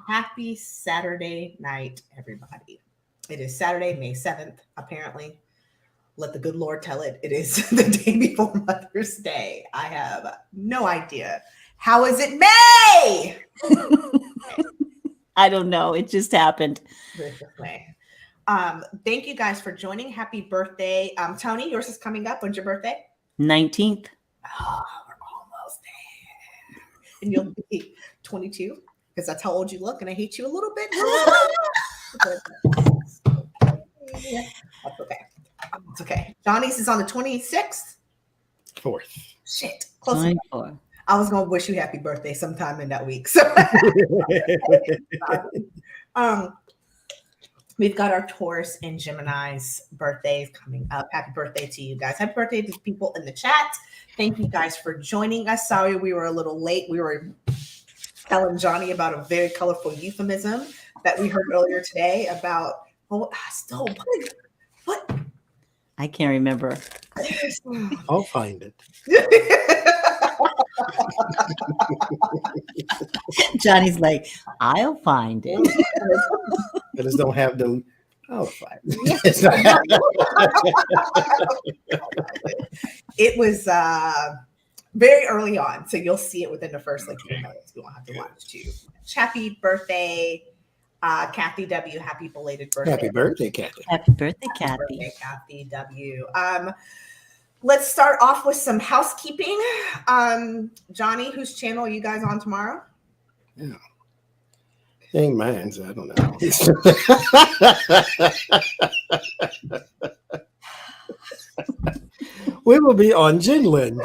Happy Saturday night, everybody. It is Saturday, May 7th, apparently. Let the good Lord tell it. It is the day before Mother's Day. I have no idea. How is it May? I don't know. It just happened. May. Thank you guys for joining. Happy birthday. Tony, yours is coming up. When's your birthday? 19th. Oh, we're almost there. And you'll be 22 because that's how old you look. And I hate you a little bit. That's okay. It's okay. Johnny's is on the 26th. 4th. Shit. Close enough. 24. I was going to wish you happy birthday sometime in that week. So we've got our Taurus and Gemini's birthdays coming up. Happy birthday to you guys. Happy birthday to people in the chat. Thank you guys for joining us. Sorry we were a little late. We were telling Johnny about a very colorful euphemism that we heard earlier today about, what? I can't remember. I'll find it. Johnny's like, I'll find it. I just don't have the. I'll find it. It was very early on, so you'll see it within the first 2 minutes. You won't have to watch too much. Happy birthday, Kathy W. Happy belated birthday. Happy birthday, Kathy. Happy birthday, Kathy. Happy birthday, Kathy W. Let's start off with some housekeeping. Johnny, whose channel are you guys on tomorrow? Yeah. Ain't mine, so I don't know. We will be on Jinlin.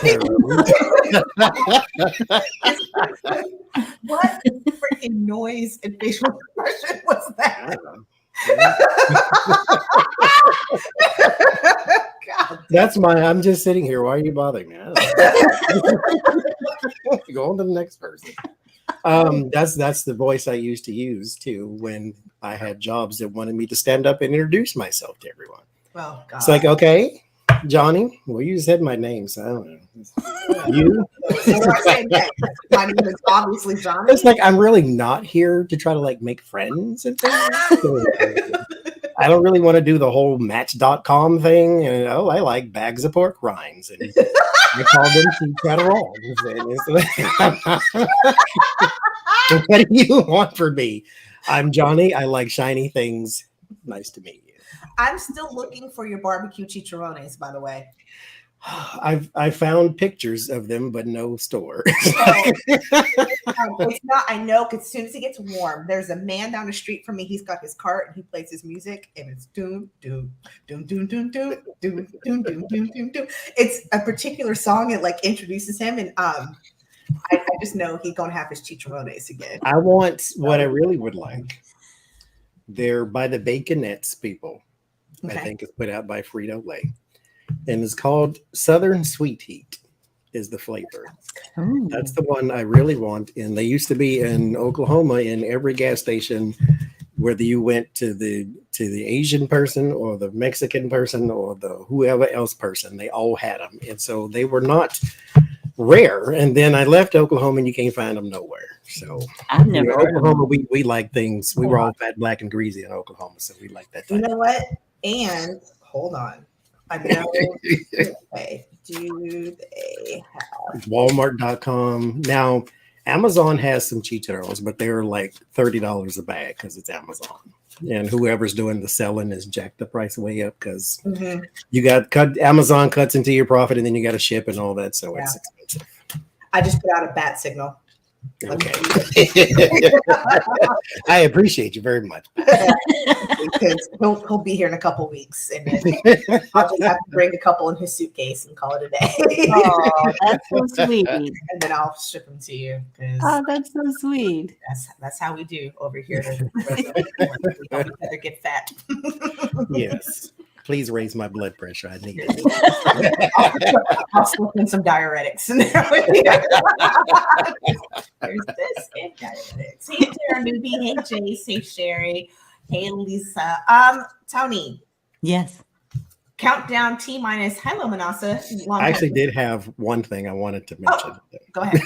What freaking noise and facial expression was that? God. That's I'm just sitting here. Why are you bothering me? Go on to the next person. That's the voice I used to use too when I had jobs that wanted me to stand up and introduce myself to everyone. Well, God. It's like, okay, Johnny. Well, you said my name, so I don't know. You? My name is obviously Johnny. It's like I'm really not here to try to make friends and things. I don't really want to do the whole Match.com thing. And I like bags of pork rinds, and I call them cheap What do you want from me? I'm Johnny. I like shiny things. Nice to meet you. I'm still looking for your barbecue chicharrones, by the way. I found pictures of them, but no store. It's not. I know. Because as soon as it gets warm, there's a man down the street from me. He's got his cart and he plays his music, and it's doom doom doom doom doom doom doom doom doom doom doom doom. It's a particular song. It introduces him, and I just know he's gonna have his chicharrones again. I want what I really would like. They're by the Baconettes people. Okay. I think it's put out by Frito-Lay. And it's called Southern Sweet Heat is the flavor. Ooh. That's the one I really want. And they used to be in Oklahoma in every gas station, whether you went to the Asian person or the Mexican person or the whoever else person, they all had them. And so they were not rare. And then I left Oklahoma and you can't find them nowhere. So I've never heard Oklahoma, we like things. We were all fat, black, and greasy in Oklahoma. So we like that. You know what? And hold on. I know. Okay. Do they have Walmart.com? Now, Amazon has some chicharrones, but they're like $30 a bag because it's Amazon. And whoever's doing the selling is jacked the price way up because you got Amazon cuts into your profit and then you got to ship and all that. So it's expensive. I just put out a bat signal. Okay. I appreciate you very much. Because he'll be here in a couple weeks, and then I'll just have to bring a couple in his suitcase and call it a day. Oh, that's so sweet. And then I'll ship them to you. Oh, that's so sweet. That's how we do over here. We don't get fat. Yes. Please raise my blood pressure. I need it. I'll slip in some diuretics in there. There's this and diuretics. Hey, Tara Newbie. Hey, Jace. Hey, Sherry. Hey, Lisa. Tony. Yes. Countdown T minus. Hello, Manasa. I actually did have one thing I wanted to mention. Go ahead.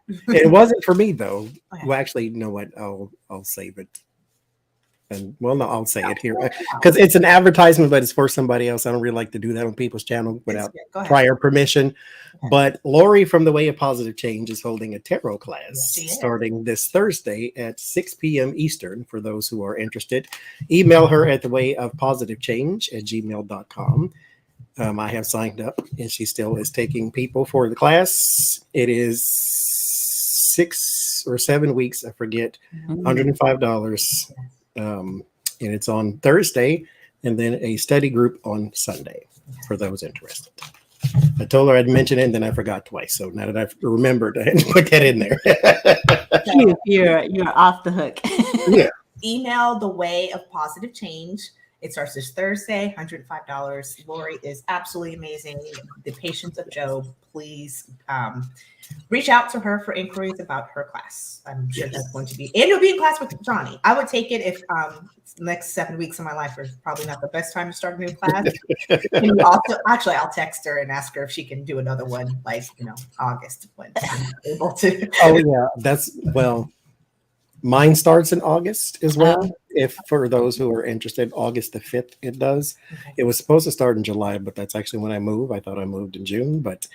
It wasn't for me though. Okay. Well, actually, you know what? I'll save it. And well, no, I'll say it here because it's an advertisement, but it's for somebody else. I don't really like to do that on people's channel without Go ahead. prior permission. Okay. But Lori from The Way of Positive Change is holding a tarot class Yes, she is. starting this Thursday at 6 p.m. Eastern for those who are interested. Email her at thewayofpositivechange@gmail.com. I have signed up and she still is taking people for the class. It is 6 or 7 weeks, I forget, $105. And it's on Thursday and then a study group on Sunday for those interested. I told her I'd mention it and then I forgot twice. So now that I've remembered, I had to put that in there. You're off the hook. Yeah. Email The Way of Positive Change. It starts this Thursday, $105. Lori is absolutely amazing. The Patience of Job. Please reach out to her for inquiries about her class. I'm sure that's going to be, and you'll be in class with Johnny. I would take it if the next 7 weeks of my life are probably not the best time to start a new class. And you also, actually, I'll text her and ask her if she can do another one, like, August when I'm able to. Oh, yeah. Mine starts in August as well. If for those who are interested, August the 5th, it does. Okay. It was supposed to start in July, but that's actually when I move. I thought I moved in June, but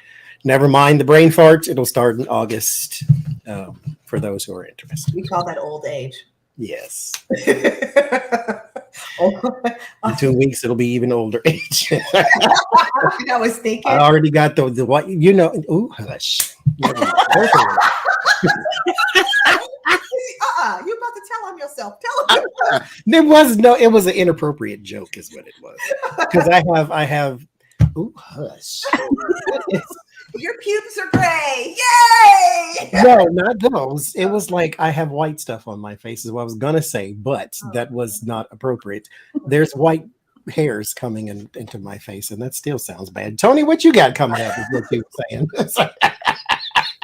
never mind the brain farts. It'll start in August for those who are interested. We call that old age. Yes. In In 2 weeks, it'll be even older age. I was thinking. I already got the what, ooh, hush. You're about to tell on yourself. Tell him. It was an inappropriate joke is what it was. Because I have ooh, hush. Your pubes are gray. Yay! No, not those. It was like I have white stuff on my face is what I was gonna say, but that was not appropriate. There's white hairs coming into my face, and that still sounds bad. Tony, what you got coming up is what you were saying.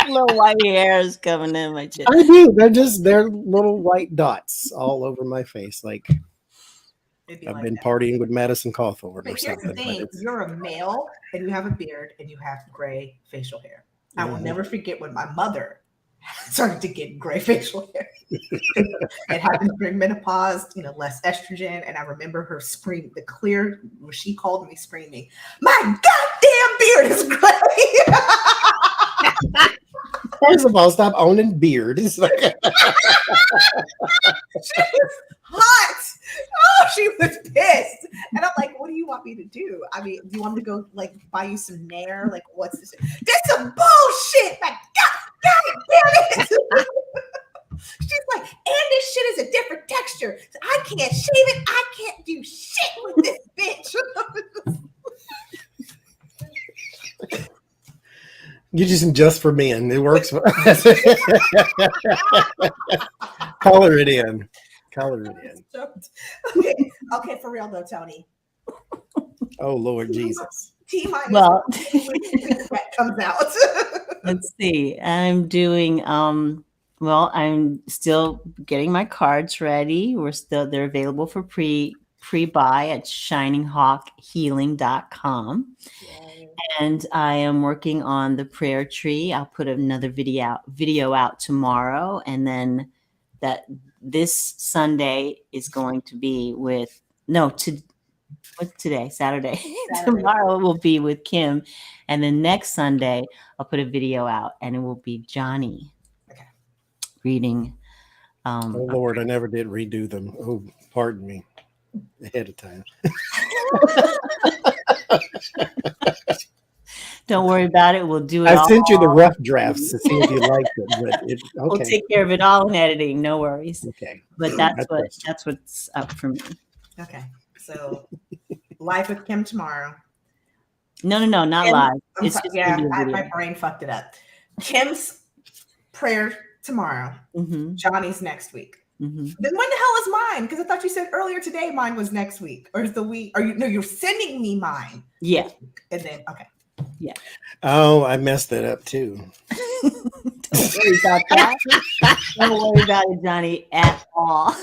Little white hairs coming in my chin. I do. They're little white dots all over my face. Like I've been partying with Madison Cawthorn or But here's something. the thing: you're a male, and you have a beard, and you have gray facial hair. I will never forget when my mother started to get gray facial hair. It happened during menopause, less estrogen, and I remember her scream, where she called me screaming, "My goddamn beard is gray!" First of all, stop owning beard. It's like She was hot. Oh, she was pissed. And I'm like, what do you want me to do? I mean, do you want me to go buy you some Nair? Like, what's this? This some bullshit. Like, God damn it. She's like, and this shit is a different texture. So I can't shave it. I can't do shit with this bitch. You just for men. It works. Color it in. Okay, for real though, Tony. Oh Lord Jesus. T-minus Well, that comes out. let's see. I'm doing I'm still getting my cards ready. They're available for pre-buy at shininghawkhealing.com. And I am working on the prayer tree. I'll put another video out tomorrow, and then this Sunday is going to be what's today? Saturday. Tomorrow will be with Kim, and then next Sunday I'll put a video out, and it will be Johnny reading. Oh Lord, I never did redo them. Oh, pardon me ahead of time. Don't worry about it. We'll do it. I sent you the rough drafts to see if you liked it. But okay. We'll take care of it all in editing. No worries. Okay. But that's what's up for me. Okay. So live with Kim tomorrow. No, not live. It's just my brain fucked it up. Kim's prayer tomorrow. Mm-hmm. Johnny's next week. Mm-hmm. Then when the hell is mine? Because I thought you said earlier today mine was next week, or is the week? You're sending me mine. Yeah. And then Yeah. Oh, I messed that up too. Don't worry about that. Don't worry about it, Johnny, at all.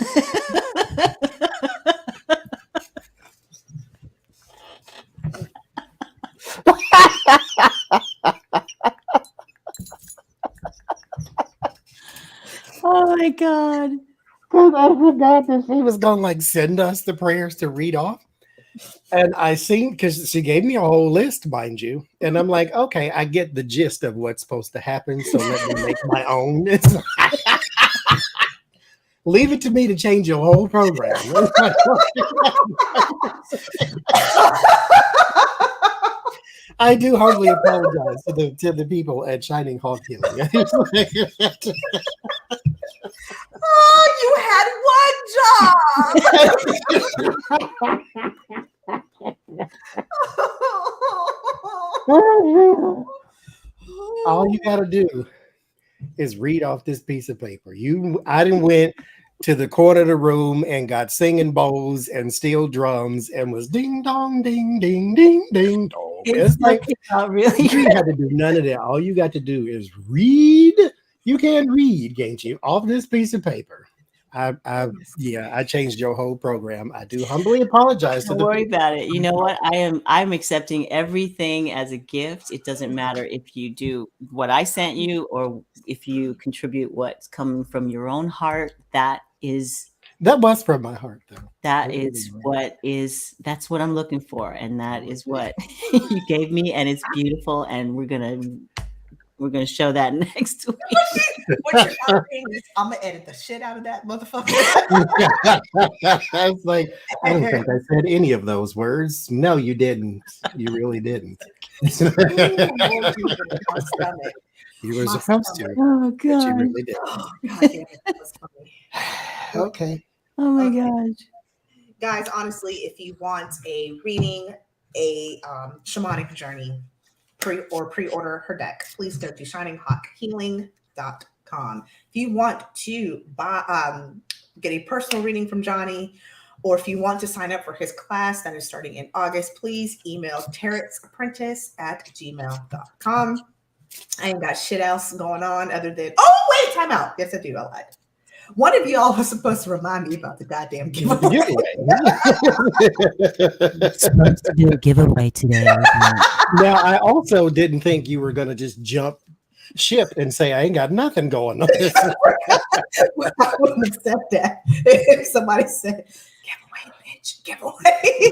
Oh my God. Because I forgot that she was going to like send us the prayers to read off. And I seen, because she gave me a whole list, mind you. And I'm like, okay, I get the gist of what's supposed to happen. So let me make my own. Leave it to me to change your whole program. I do humbly apologize to the people at Shining Hawk Healing. Oh, you had one job. All you got to do is read off this piece of paper. I didn't went to the corner of the room and got singing bowls and steel drums and was ding dong ding ding ding ding dong. It's like really. You had to do none of that. All you got to do is read. You can read, can't you? Off this piece of paper. I changed your whole program. I do humbly apologize. Don't worry about it. You know what? I'm accepting everything as a gift. It doesn't matter if you do what I sent you or if you contribute what's coming from your own heart. That was from my heart, though. That's what I'm looking for, and that is what you gave me, and it's beautiful. And we're gonna show that next week. What you're asking is, I'm gonna edit the shit out of that motherfucker. I was like, I don't think I said any of those words. No, you didn't. You really didn't. You were supposed to. Oh God! But you really didn't. Oh, God damn it, that was funny. Okay. Oh my gosh. Guys, honestly, if you want a reading, a shamanic journey, pre-order her deck, please go to shininghawkhealing.com. If you want to get a personal reading from Johnny, or if you want to sign up for his class that is starting in August, please email tarotapprentice@gmail.com. I ain't got shit else going on other than, time out. Yes, I do. I lied. One of y'all was supposed to remind me about the goddamn giveaway. Supposed to do a giveaway today. Now, I also didn't think you were going to just jump ship and say, I ain't got nothing going on. I wouldn't accept that if somebody said, giveaway, bitch, giveaway.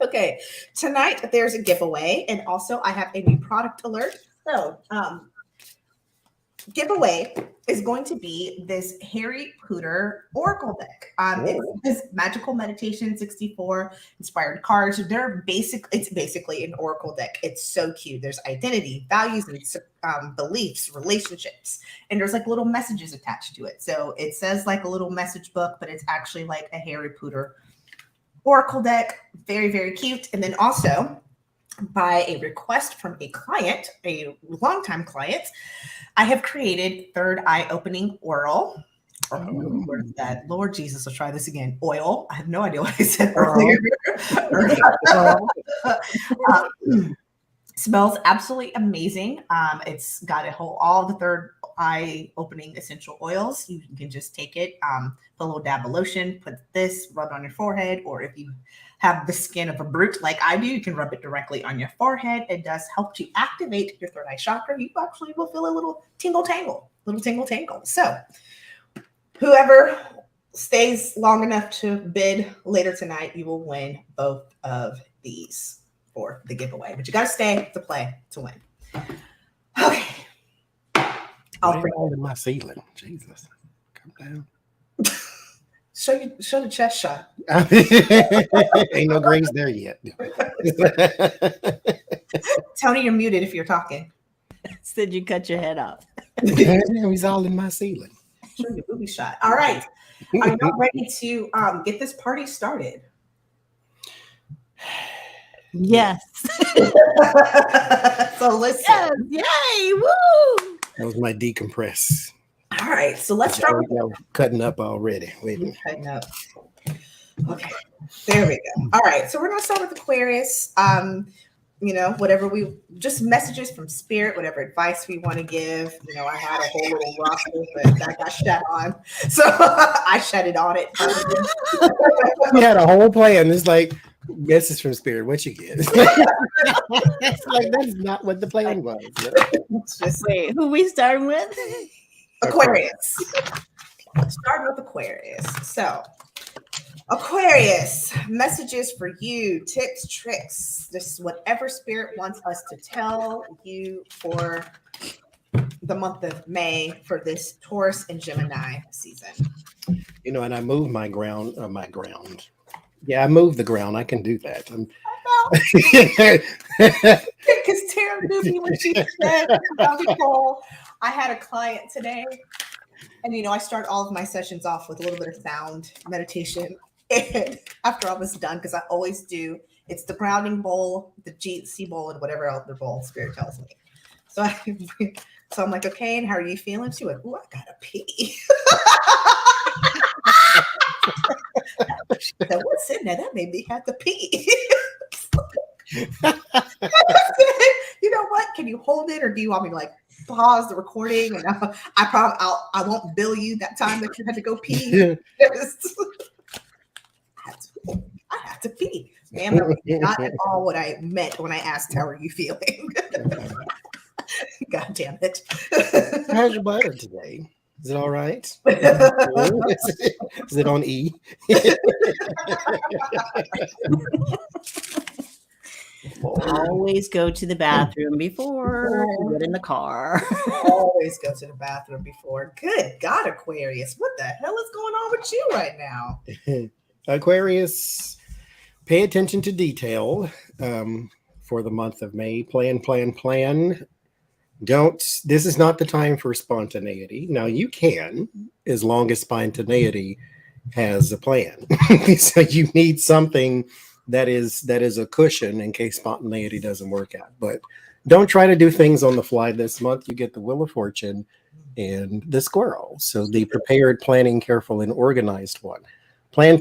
Okay, tonight there's a giveaway, and also I have a new product alert. So, giveaway is going to be this Harry Potter Oracle deck. It's this Magical Meditation 64 inspired cards. It's basically an Oracle deck. It's so cute. There's identity, values, and beliefs, relationships, and there's like little messages attached to it. So it says like a little message book, but it's actually like a Harry Potter Oracle deck. Very, very cute. And then also, by a request from a client, a longtime client, I have created Third Eye Opening Oil. What is that? Lord Jesus, let's try this again. Oil. I have no idea what I said earlier. Smells absolutely amazing. It's got all the third eye opening essential oils. You can just take it, put a little dab of lotion, put this, rub it on your forehead, or if you have the skin of a brute like I do, you can rub it directly on your forehead. It does help to activate your third eye chakra. You actually will feel a little tingle tangle. So whoever stays long enough to bid later tonight, you will win both of these for the giveaway. But you got to stay to play to win. Okay. I'll bring it to my ceiling. Jesus. Come down. Show the chest shot. Ain't no grace there yet. Tony, you're muted if you're talking. Said you cut your head off. He's all in my ceiling. Show your booby shot. All right. Are you ready to get this party started? Yes. So listen. Yes. Yay. Woo. That was my decompress. All right. So let's start with cutting up already. Wait a minute. cutting up. Okay. There we go. All right. So we're going to start with Aquarius. Whatever just messages from spirit, whatever advice we want to give. I had a whole little roster, but that got shut on. So I shut it on it. We had a whole plan. It's like, message from spirit, what you get? It's like that is not what the plan was. Wait, who we starting with? Aquarius. Starting with Aquarius. So, Aquarius, messages for you, tips, tricks, just whatever spirit wants us to tell you for the month of May for this Taurus and Gemini season. You know, and I moved my ground. Yeah, I moved the ground. I can do that. Because Tara knew me when she said Nicole. I had a client today, and you know, I start all of my sessions off with a little bit of sound meditation. And after I was done, because I always do, it's the grounding bowl, the GC bowl, and whatever other bowl spirit tells me. So I'm like, okay, and how are you feeling? She went, "Ooh, I gotta pee." She said, "What's in there? That made me have to pee." You know what? Can you hold it, or do you want me to like pause the recording? And I won't bill you that time that you had to go pee. I had to pee. Man, that was not at all what I meant when I asked, "How are you feeling?" God damn it. How's your bladder today? Is it all right? Is it on E? Always go to the bathroom before you get in the car. Always go to the bathroom before. Good God, Aquarius. What the hell is going on with you right now? Aquarius, pay attention to detail for the month of May. Plan. This is not the time for spontaneity. Now you can, as long as spontaneity has a plan. So you need something that is a cushion in case spontaneity doesn't work out. But don't try to do things on the fly this month. You get the Wheel of Fortune and the Squirrel. So the prepared, planning, careful, and organized one. Plan,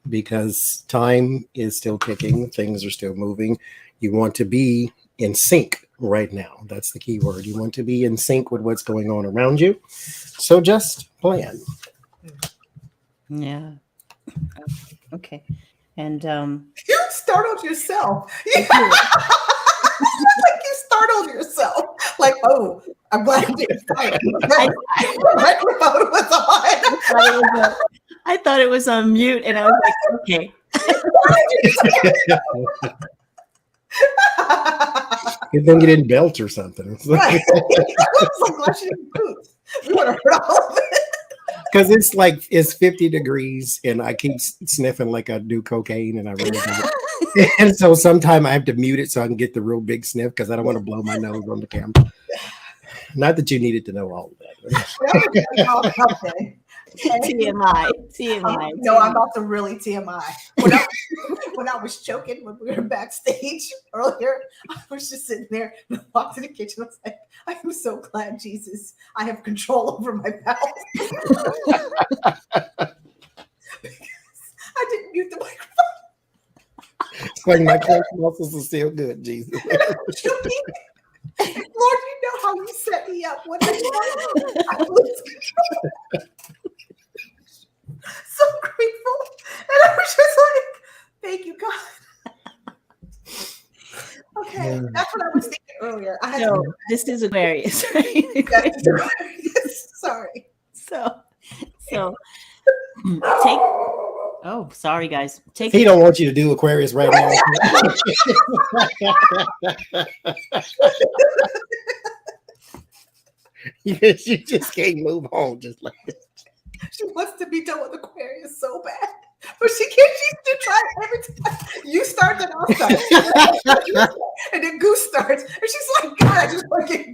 because time is still ticking. Things are still moving. You want to be in sync right now. That's the key word. You want to be in sync with what's going on around you. So just plan. Yeah. Okay. And you startled yourself. Like you startled yourself. Like, oh, I'm glad you didn't fight. The microphone was on. I thought it was on mute, and I was like, okay. Good thing you didn't belt or something. Right. It's like, why she didn't boots? We would have heard all of it. Because it's 50 degrees and I keep sniffing like I do cocaine and I really do. And so sometimes I have to mute it so I can get the real big sniff because I don't want to blow my nose on the camera. Not that you needed to know all of that. TMI. No, I'm about to really TMI. When I was choking when we were backstage earlier, I was just sitting there and I walked to the kitchen. I was like, I am so glad, Jesus, I have control over my mouth. Because I didn't mute the microphone. It's like my clench muscles are still good, Jesus. Lord, you know how you set me up. What I lose control. So grateful. And I was just like, thank you, God. Okay, that's what I was thinking earlier. This is Aquarius, right? Aquarius. Sorry. So take. Oh, sorry, guys. He don't want you to do Aquarius right now. You just can't move on just like this. She wants to be done with Aquarius so bad. But she can't. She's trying every time. You start, then I'll start. And then Goose starts. And she's like, God, I just want to get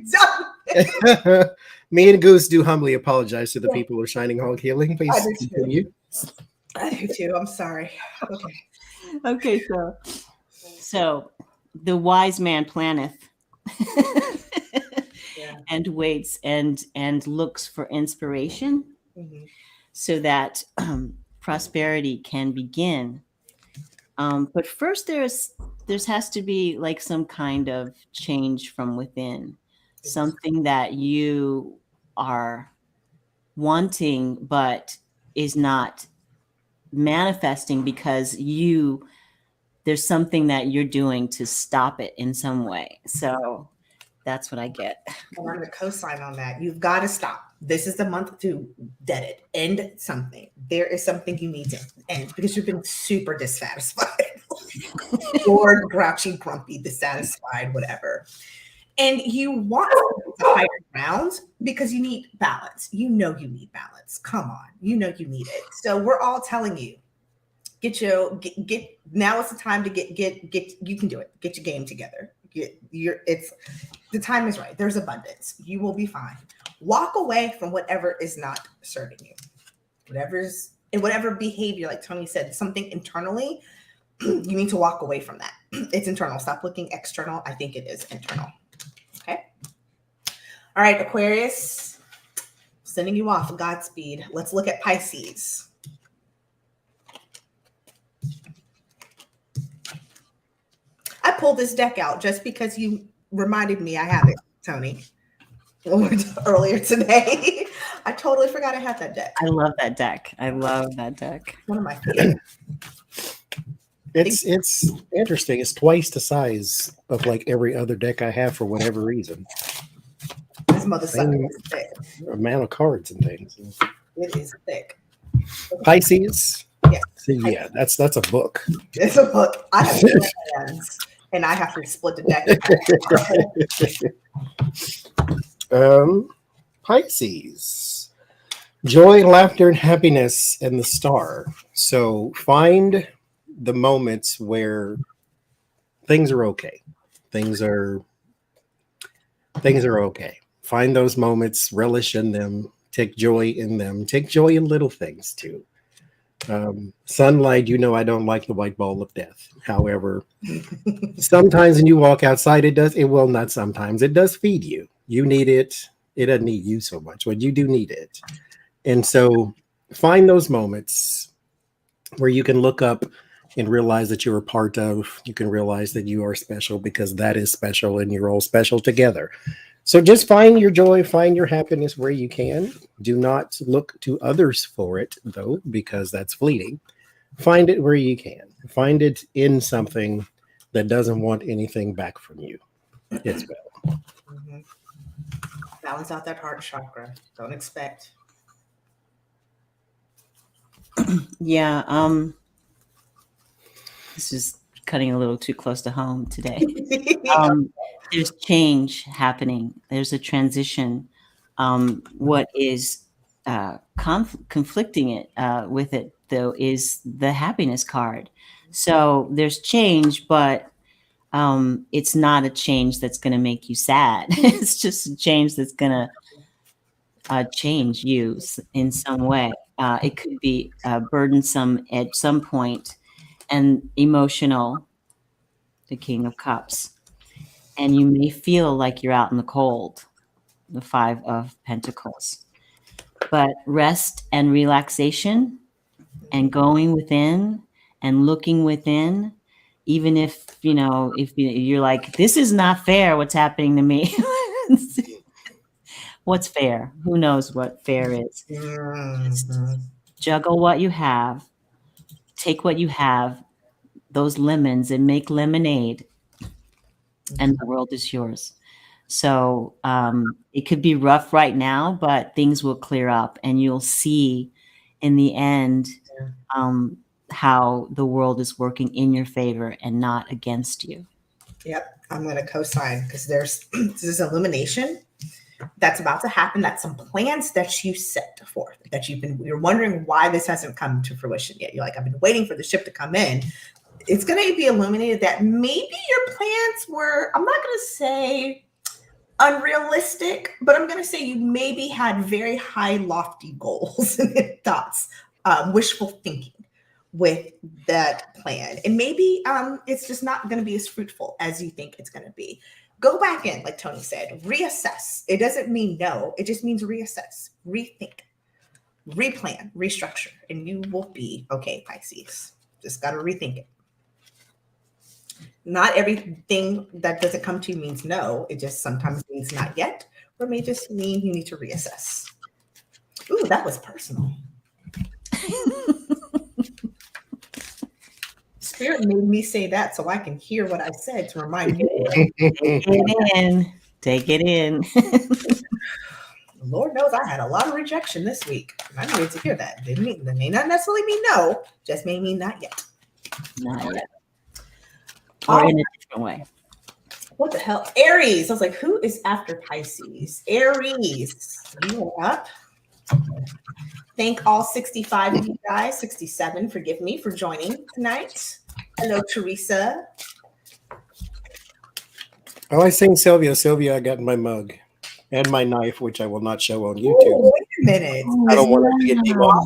done. Me and Goose do humbly apologize to the people of Shining Hog Healing. Please continue. I do too. I'm sorry. Okay, so the wise man planneth and waits and looks for inspiration so that prosperity can begin. But first there has to be like some kind of change from within, something that you are wanting but is not manifesting because there's something that you're doing to stop it in some way. So That's what I get. And I'm going to co-sign on that. You've got to stop. This is the month to dead it. End something. There is something you need to end because you've been super dissatisfied. Bored, grouchy, grumpy, dissatisfied, whatever. And you want to higher ground because you need balance. You know you need balance. Come on. You know you need it. So we're all telling you, get now is the time to get you can do it. Get your game together. The time is right. There's abundance. You will be fine. Walk away from whatever is not serving you. Whatever behavior, like Tony said, something internally, you need to walk away from that. It's internal. Stop looking external. I think it is internal. Okay. All right, Aquarius, sending you off. Godspeed. Let's look at Pisces. I pulled this deck out just because you reminded me I have it, Tony, earlier today. I totally forgot I had that deck. I love that deck. I love that deck. One of my favorites. It's interesting. It's twice the size of like every other deck I have for whatever reason. This mother sucker is thick. Amount of cards and things. It is thick. Pisces. Yes. So yeah, that's a book. It's a book. I have two hands, and I have to split the deck. Pisces. Joy, laughter, and happiness, and the star. So find the moments where things are okay. Things are okay. Find those moments, relish in them, take joy in them, take joy in little things too. Sunlight, I don't like the white ball of death. However, sometimes when you walk outside, it does feed you. You need it. It doesn't need you so much, but you do need it. And so find those moments where you can look up and realize that you're a part of, you can realize that you are special because that is special and you're all special together. So just find your joy, find your happiness where you can. Do not look to others for it, though, because that's fleeting. Find it where you can. Find it in something that doesn't want anything back from you. It's well. Mm-hmm. Balance out that heart chakra. Don't expect. Yeah. This is cutting a little too close to home today. There's change happening. There's a transition. What is conflicting it with it, though, is the happiness card. So there's change, but it's not a change that's going to make you sad. It's just a change that's going to change you in some way. It could be burdensome at some point and emotional, the King of Cups. And you may feel like you're out in the cold, the Five of Pentacles. But rest and relaxation and going within and looking within, even if you're like, this is not fair, what's happening to me. What's fair? Who knows what fair is? Just juggle what you have, take what you have, those lemons, and make lemonade, and the world is yours. So it could be rough right now, but things will clear up, and you'll see in the end how the world is working in your favor and not against you. Yep, I'm going to co-sign because this is illumination that's about to happen. That's some plans that you set forth that you're wondering why this hasn't come to fruition yet. You're like, I've been waiting for the ship to come in. It's going to be illuminated that maybe your plans were, I'm not going to say unrealistic, but I'm going to say you maybe had very high, lofty goals and thoughts, wishful thinking with that plan. And maybe it's just not going to be as fruitful as you think it's going to be. Go back in, like Tony said, reassess. It doesn't mean no. It just means reassess, rethink, replan, restructure, and you will be okay, Pisces. Just got to rethink it. Not everything that doesn't come to you means no. It just sometimes means not yet, or may just mean you need to reassess. Ooh, that was personal. Spirit made me say that so I can hear what I said to remind you. Take it in. Take it in. Lord knows I had a lot of rejection this week. I needed to hear that. That may not necessarily mean no, just may mean not yet. Not yet. Or in a different way. What the hell? Aries. I was like, who is after Pisces? Aries. You are up. Thank all 65 of you guys. 67, forgive me for joining tonight. Hello, Teresa. Oh, I sing Sylvia. Sylvia, I got my mug and my knife, which I will not show on YouTube. Ooh, wait a minute. I don't want it to get demolished.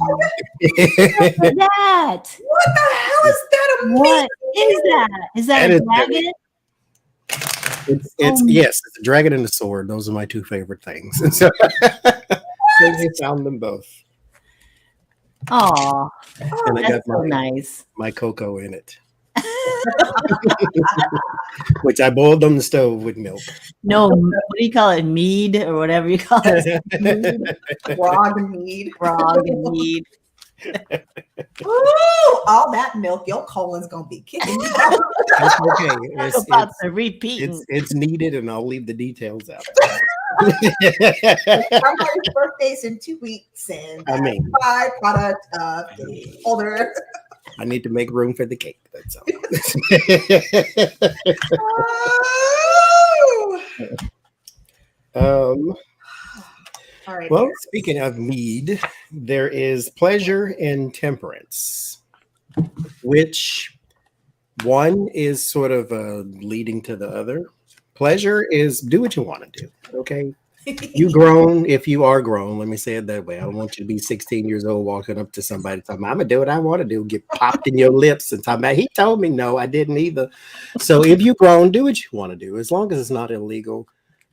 That. What the hell is that? What is that? Is that a dragon? Yes, it's a dragon and a sword. Those are my two favorite things. And so we found them both. Oh, And I got so nice. my cocoa in it. Which I boiled on the stove with milk. No, what do you call it? Mead or whatever you call it. Grog mead. Grog and mead. Ooh, all that milk, your colon's gonna be kicking. That's okay. It's about to repeat. It's needed, and I'll leave the details out. Somebody's birthday's in 2 weeks, and byproduct of the older. I need to make room for the cake. That's all. All right. Well, speaking of mead, there is pleasure and temperance, which one is sort of leading to the other. Pleasure is do what you want to do. Okay. You grown, if you are grown, let me say it that way. I don't want you to be 16 years old walking up to somebody talking, I'm gonna do what I want to do, get popped in your lips and talking about he told me no, I didn't either. So if you grown, do what you want to do, as long as it's not illegal.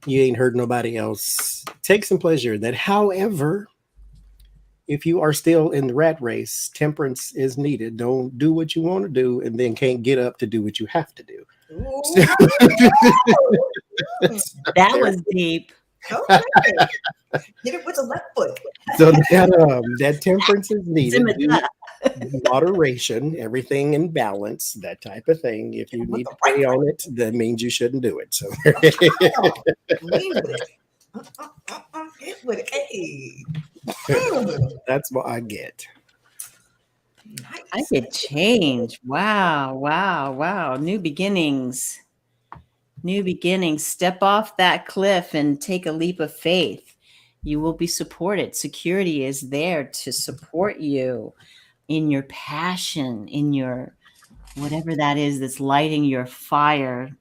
You ain't hurt nobody else. Take some pleasure in that. However, if you are still in the rat race, temperance is needed. Don't do what you want to do and then can't get up to do what you have to do. That was deep. Okay. Hit it with the left foot. So that temperance is needed. Moderation, everything in balance, that type of thing. If you need to pray on it, that means you shouldn't do it. So Hit with it. Hey. That's what I get. Nice. I get change. Wow. New beginnings. Step off that cliff and take a leap of faith. You will be supported. Security is there to support you in your passion, in your whatever that is that's lighting your fire.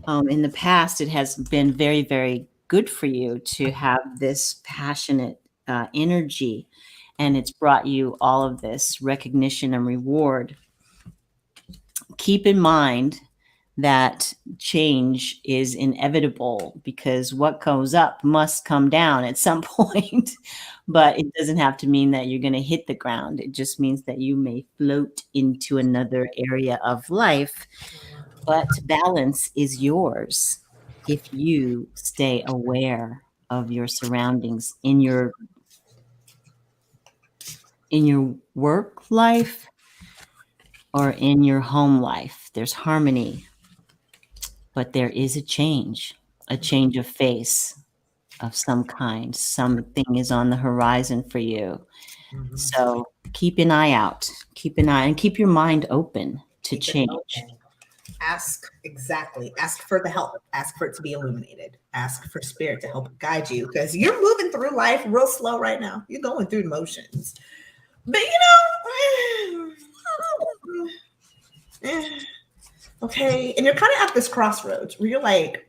In the past, it has been very, very good for you to have this passionate energy, and it's brought you all of this recognition and reward. Keep in mind that change is inevitable because what goes up must come down at some point, but it doesn't have to mean that you're going to hit the ground. It just means that you may float into another area of life, but balance is yours if you stay aware of your surroundings in your work life or in your home life. There's harmony. But there is a change of face of some kind. Something is on the horizon for you. Mm-hmm. So keep an eye out. Keep your mind open to change. Ask for the help. Ask for it to be illuminated. Ask for spirit to help guide you because you're moving through life real slow right now. You're going through motions. But okay, and you're kind of at this crossroads where you're like,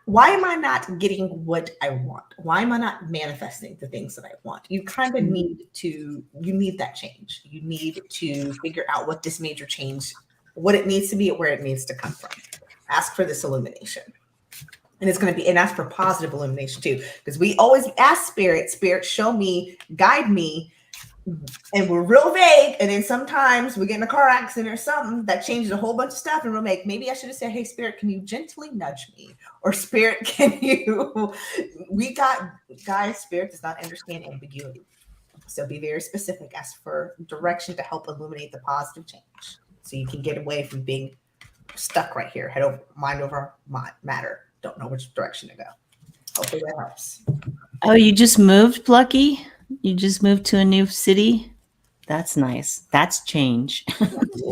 why am I not getting what I want? Why am I not manifesting the things that I want? You kind of need that change. You need to figure out what this major change, what it needs to be, where it needs to come from. Ask for this illumination. And it's going to be, and ask for positive illumination too, because we always ask spirit, show me, guide me. And we're real vague, and then sometimes we get in a car accident or something that changes a whole bunch of stuff, and we'll make, maybe I should have said, hey, spirit, can you gently nudge me? Or spirit, spirit does not understand ambiguity. So be very specific. Ask for direction to help illuminate the positive change so you can get away from being stuck right here, mind over matter. don't know which direction to go. Hopefully that helps. Oh, you just moved, Plucky? You just moved to a new city? That's nice. That's change.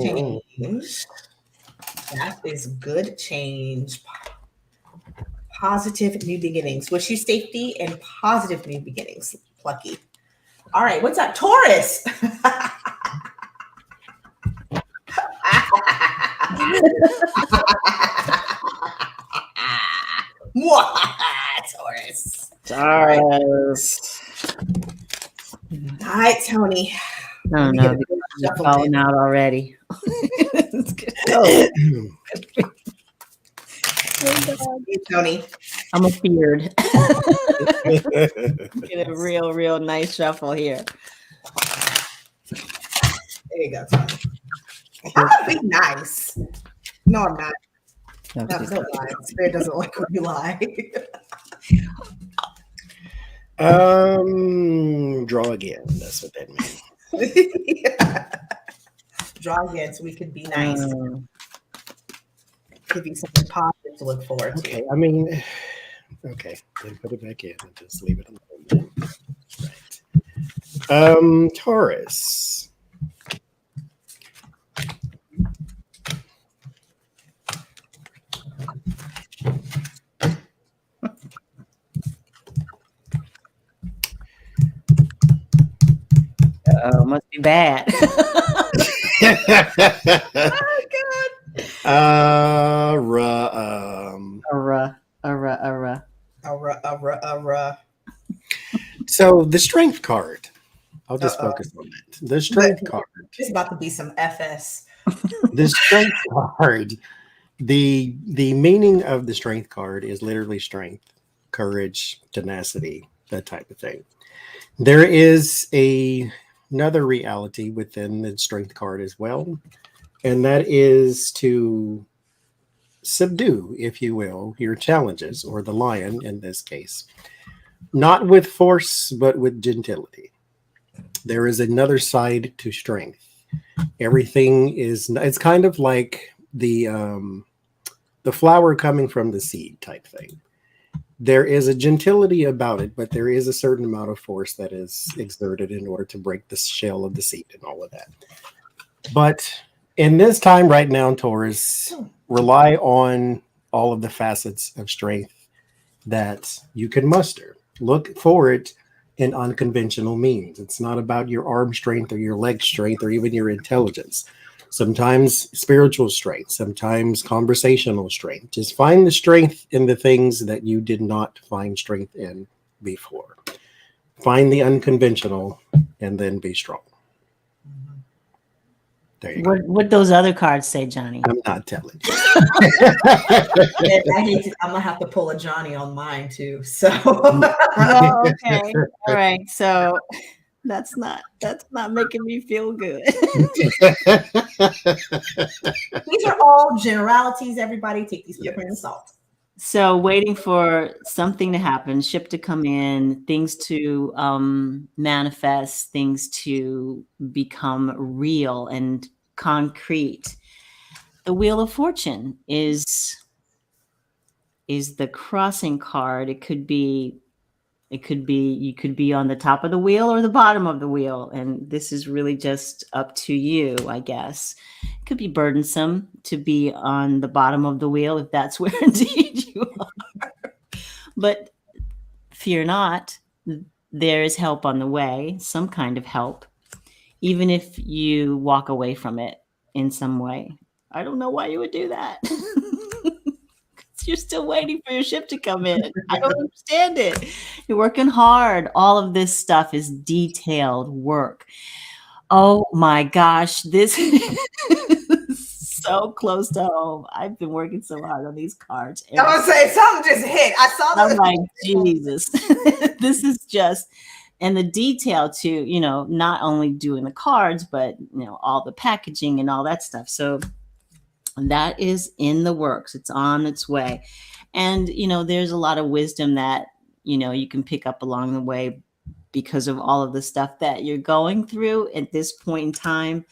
Change. That is good change. Positive new beginnings. Wish you safety and positive new beginnings, Plucky. All right, what's up, Taurus? Taurus. Taurus. All right, Tony. Oh no, you're falling out already. Hey, Tony. I'm afeared. Get a real nice shuffle here. There you go, Tony. I'm gonna be nice. No, I'm not. No, don't lie. Spirit doesn't like when you lie. Draw again. That's what that means. Yeah. Draw again so we can be nice. Give you something positive to look forward to. Okay, I mean, okay, then put it back in and just leave it alone. Right. Taurus. Oh, must be bad. So the strength card. I'll just focus on that. The strength card. It's about to be some FS. The strength card. The meaning of the strength card is literally strength, courage, tenacity, that type of thing. There is another reality within the strength card as well, and that is to subdue, if you will, your challenges, or the lion in this case, not with force, but with gentility. There is another side to strength. Everything is, it's kind of like the flower coming from the seed type thing. There is a gentility about it, but there is a certain amount of force that is exerted in order to break the shell of the seed and all of that. But in this time right now, Taurus, rely on all of the facets of strength that you can muster. Look for it in unconventional means. It's not about your arm strength or your leg strength or even your intelligence. Sometimes spiritual strength, sometimes conversational strength. Just find the strength in the things that you did not find strength in before. Find the unconventional and then be strong. There you go. What those other cards say, Johnny? I'm not telling you. I'm gonna have to pull a Johnny on mine too. So oh, okay. All right. So that's not making me feel good. These are all generalities. Everybody take these with a grain of salt. So waiting for something to happen, ship to come in, things to manifest, things to become real and concrete. The Wheel of Fortune is the crossing card. It could be you could be on the top of the wheel or the bottom of the wheel. And this is really just up to you, I guess. It could be burdensome to be on the bottom of the wheel if that's where indeed you are. But fear not, there is help on the way, some kind of help, even if you walk away from it in some way. I don't know why you would do that. You're still waiting for your ship to come in. I don't understand it. You're working hard. All of this stuff is detailed work. Oh my gosh, this is so close to home. I've been working so hard on these cards. I was saying something just hit. I saw that. I'm like, Jesus. This is just, and the detail too, not only doing the cards, but all the packaging and all that stuff. So that is in the works. It's on its way. And, there's a lot of wisdom that, you can pick up along the way because of all of the stuff that you're going through at this point in time.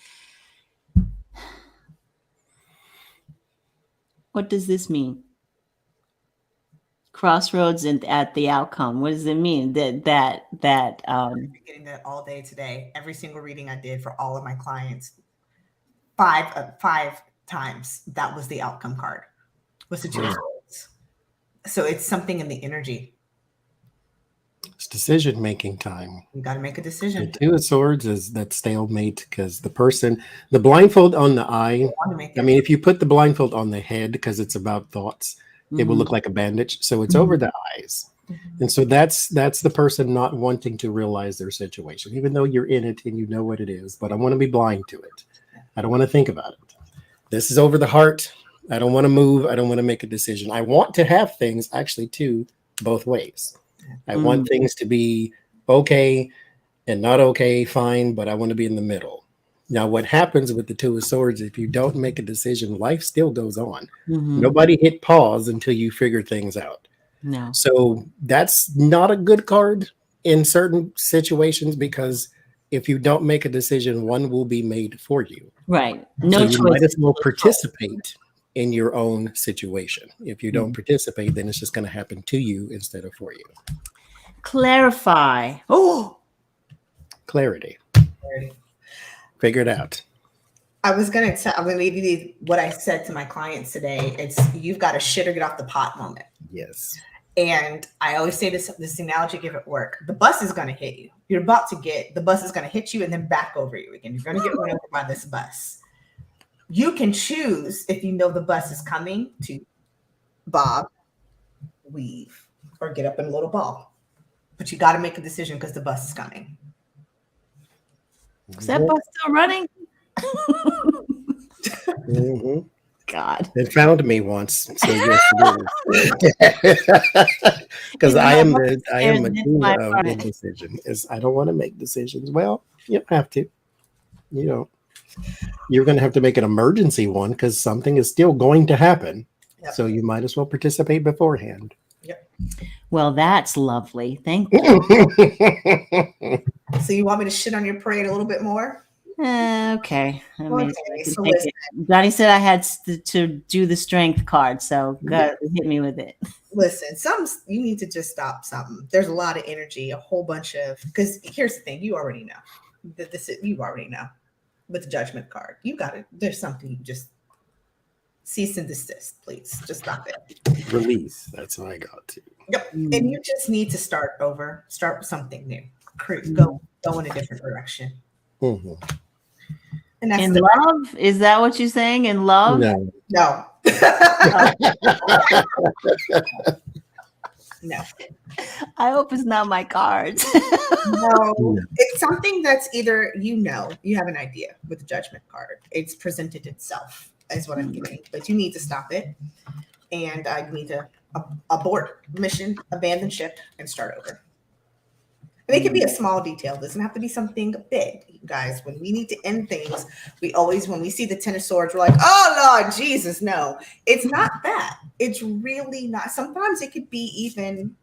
What does this mean? Crossroads and at the outcome. What does it mean? That I've been getting that all day today. Every single reading I did for all of my clients, five times, that was the outcome card. Was the Two of Swords. So it's something in the energy. It's decision-making time. You got to make a decision. The Two of Swords is that stalemate because the blindfold on the eye, I mean, if you put the blindfold on the head because it's about thoughts, it will look like a bandage. So it's over the eyes. And so that's the person not wanting to realize their situation, even though you're in it and you know what it is. But I want to be blind to it. I don't want to think about it. This is over the heart. I don't want to move. I don't want to make a decision. I want to have things actually too both ways. I want things to be okay and not okay, fine, but I want to be in the middle. Now, what happens with the Two of Swords, if you don't make a decision, life still goes on. Nobody hit pause until you figure things out. No. So that's not a good card in certain situations because if you don't make a decision, one will be made for you. Right. No so choice. You might as well participate in your own situation. If you don't participate, then it's just going to happen to you instead of for you. Clarify. Oh, Clarity. Figure it out. I'm going to give you what I said to my clients today. It's you've got a shit or get off the pot moment. Yes. And I always say this analogy, give it work. The bus is going to hit you. The bus is going to hit you and then back over you again. You're going to get run over by this bus. You can choose, if you know the bus is coming, to bob, weave, or get up in a little ball. But you got to make a decision because the bus is coming. Is that bus still running? God. It found me once. So yes, it is. Because I am a king of indecision. I don't want to make decisions. Well, you don't have to. You know, you're going to have to make an emergency one because something is still going to happen. Yep. So you might as well participate beforehand. Yep. Well, that's lovely. Thank you. So you want me to shit on your parade a little bit more? Okay. Johnny said I had to do the strength card, so go hit me with it. Listen, you need to just stop something. There's a lot of energy, a whole bunch of, because here's the thing, you already know. You already know. With the Judgment card, you got it. There's something you just cease and desist, please. Just stop it. Release. That's what I got to. Yep. And you just need to start over. Start with something new. Go in a different direction. Mm-hmm. And that's in love? Is that what you're saying? In love? No. No. No. I hope it's not my cards. No. It's something that's either you have an idea with the Judgment card. It's presented itself, is what I'm getting. But you need to stop it. And I need to abort mission, abandon ship, and start over. And it can be a small detail. It doesn't have to be something big, you guys. When we need to end things, when we see the Ten of Swords, we're like, oh, Lord Jesus, no. It's not that. It's really not. Sometimes it could be even,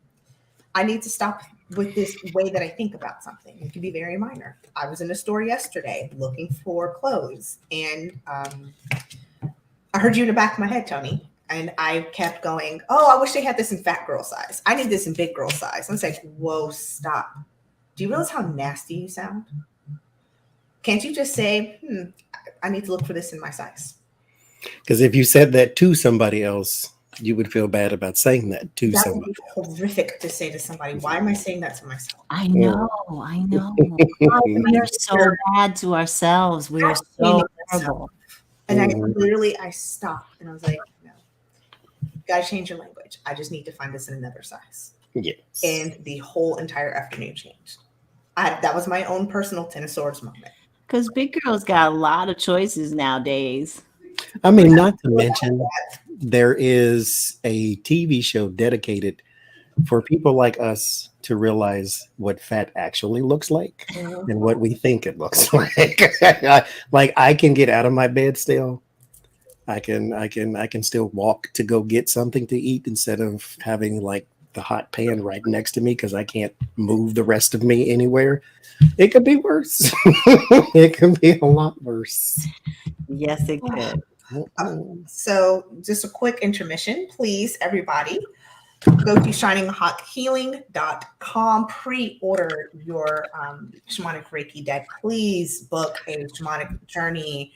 I need to stop with this way that I think about something. It can be very minor. I was in a store yesterday looking for clothes, and I heard you in the back of my head, Tony. And I kept going, oh, I wish they had this in fat girl size. I need this in big girl size. I was like, whoa, stop. Do you realize how nasty you sound? Can't you just say, I need to look for this in my size? Because if you said that to somebody else, you would feel bad about saying that to somebody. That would be horrific to say to somebody. Why am I saying that to myself? I know. We are so bad to ourselves. We are so horrible. And I stopped and I was like, no, you gotta change your language. I just need to find this in another size. Yes. And the whole entire afternoon changed. That was my own personal Ten of Swords moment. Because big girls got a lot of choices nowadays. I mean, not to mention, there is a TV show dedicated for people like us to realize what fat actually looks like and what we think it looks like. Like I can get out of my bed still. I can still walk to go get something to eat instead of having like the hot pan right next to me because I can't move the rest of me anywhere. It could be worse. It could be a lot worse. Yes, it could. So just a quick intermission, please, everybody. go to shininghawkhealing.com, pre-order your shamanic Reiki deck. Please book a shamanic journey.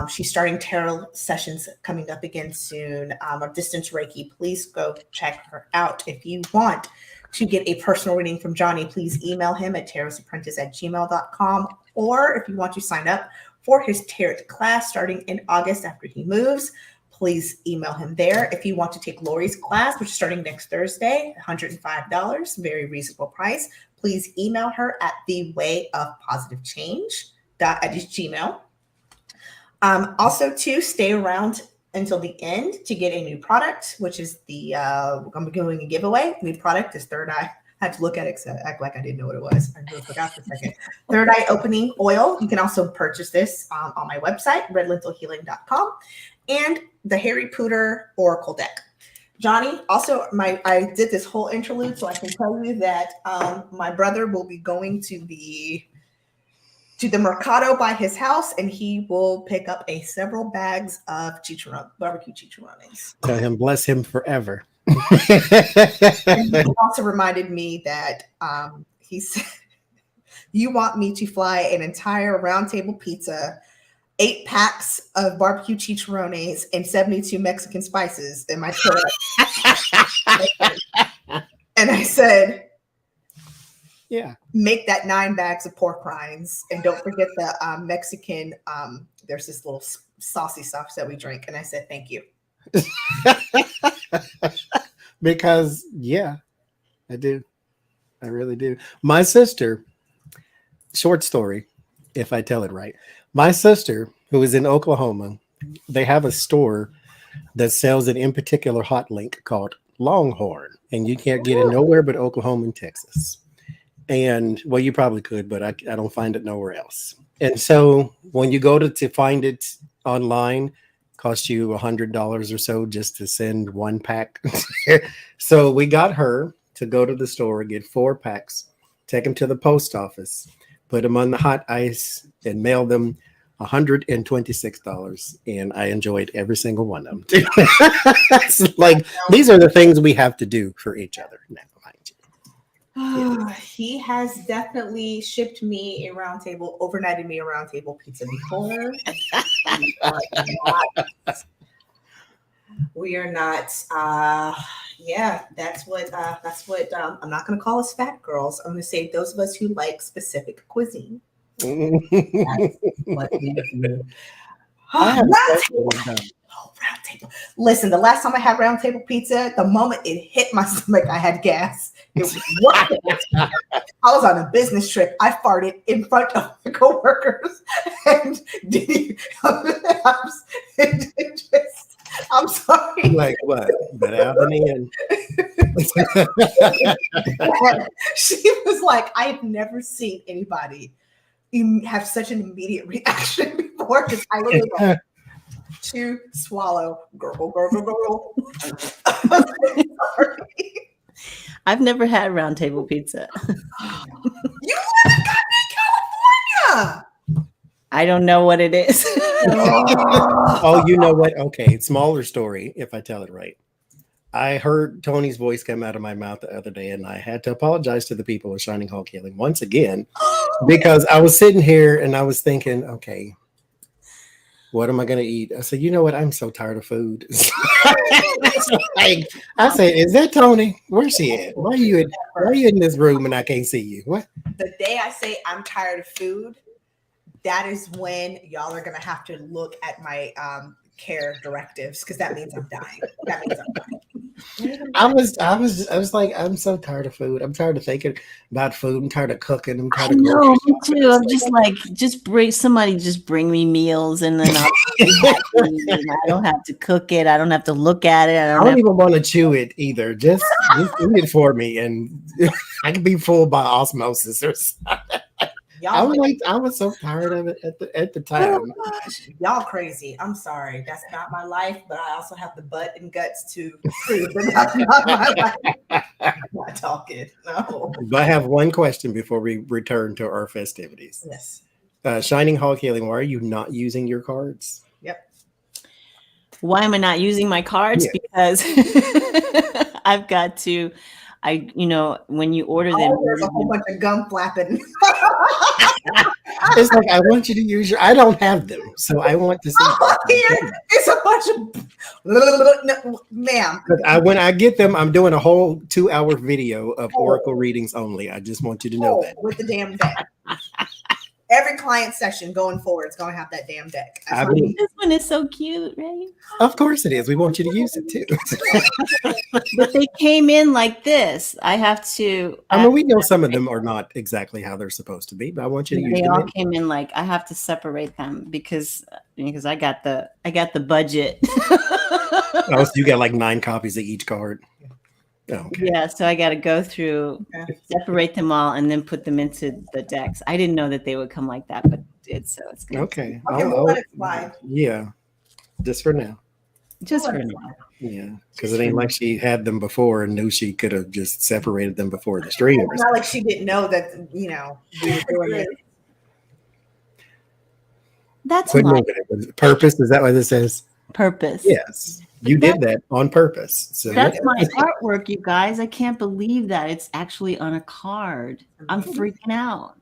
She's starting tarot sessions coming up again soon, or distance Reiki. Please go check her out. If you want to get a personal reading from Johnny, please email him at tarotapprentice@gmail.com. Or if you want to sign up for his tarot class starting in August after he moves, please email him there. If you want to take Lori's class, which is starting next Thursday, $105, very reasonable price, please email her at thewayofpositivechange@gmail. Also, to stay around until the end to get a new product, which is I'm doing a giveaway. New product is Third Eye. I had to look at it because I act like I didn't know what it was. I really forgot for a second. Third Eye Opening Oil. You can also purchase this on my website, redlentilhealing.com, and the Harry Potter Oracle deck. Johnny, also, I did this whole interlude so I can tell you that my brother will be going to the Mercado by his house, and he will pick up several bags of barbecue chicharrones. Tell him, bless him forever. And he also reminded me that he said, you want me to fly an entire round table pizza, 8 packs of barbecue chicharrones, and 72 Mexican spices in my truck. And I said, yeah, make that 9 bags of pork rinds, and don't forget the Mexican. There's this little saucy sauce that we drink, and I said thank you. Because yeah, I do. I really do. My sister, short story, if I tell it right. My sister, who is in Oklahoma, they have a store that sells an in particular hot link called Longhorn, and you can't get it nowhere but Oklahoma and Texas. And well, you probably could, but I don't find it nowhere else. And so when you go to find it online, cost you $100 or so just to send 1 pack. So we got her to go to the store, get 4 packs, take them to the post office, put them on the hot ice, and mail them $126. And I enjoyed every single one of them. It's like, these are the things we have to do for each other now. He has definitely shipped me overnighted me a round table pizza before. We are not. Yeah, that's what. I'm not going to call us fat girls. I'm going to say those of us who like specific cuisine. That's what we do. Round table. Listen, the last time I had round table pizza, the moment it hit my stomach, I had gas. It was I was on a business trip. I farted in front of my coworkers, and I'm sorry. Like what? But Albany and she was like, I've never seen anybody have such an immediate reaction before, because I literally like, to swallow, gurgle, gurgle, gurgle. I've never had round table pizza. You live in California. I don't know what it is. Oh, you know what? Okay, smaller story, if I tell it right. I heard Tony's voice come out of my mouth the other day, and I had to apologize to the people of Shining Hawk Healing once again, because I was sitting here and I was thinking, okay, what am I going to eat? I said, you know what? I'm so tired of food. Like, I said, is that Tony? Where's she at? Why are you in this room and I can't see you? What? The day I say I'm tired of food, that is when y'all are going to have to look at my care directives, because that means I'm dying. That means I'm dying. I was like, I'm so tired of food. I'm tired of thinking about food. I'm tired of cooking. I'm tired of me too. I'm just like, just bring me meals, and then I'll be happy, and I don't have to cook it. I don't have to look at it. I don't even want to chew it either. Just eat it for me, and I can be full by osmosis or something. I was so tired of it at the time. Oh gosh, y'all crazy. I'm sorry. That's not my life, but I also have the butt and guts to prove that that's not my life. I'm not talking. No. But I have one question before we return to our festivities. Yes. Shining Hawk Healing, why are you not using your cards? Yep. Why am I not using my cards? Yeah. Because I've got to. When you order them, there's a whole bunch of gum flapping. It's like, I want you to use your. I don't have them, so I want to see. Here, it's a bunch of. No, ma'am. But when I get them, I'm doing a whole 2-hour video of oracle readings only. I just want you to know that. With the damn deck. Every client session going forward is going to have that damn deck. This one is so cute, right? Of course it is. We want you to use it too. But they came in like this. I have to. I mean, we know some of them are not exactly how they're supposed to be, but I want you to use them. They all came in like I have to separate them because I got the budget. Oh, so you got like 9 copies of each card. Oh, okay. Yeah, so I got to go through, separate them all, and then put them into the decks. I didn't know that they would come like that, but it did, so it's good. Okay. We'll let it slide. Yeah, just for now. Just for now. Yeah, because it ain't like she had them before and knew she could have just separated them before the stream. It's not like she didn't know that, we were doing it. That's my purpose. Is that what it says? Purpose. Yes. You did that on purpose. So that's my artwork, you guys. I can't believe that it's actually on a card. I'm freaking out.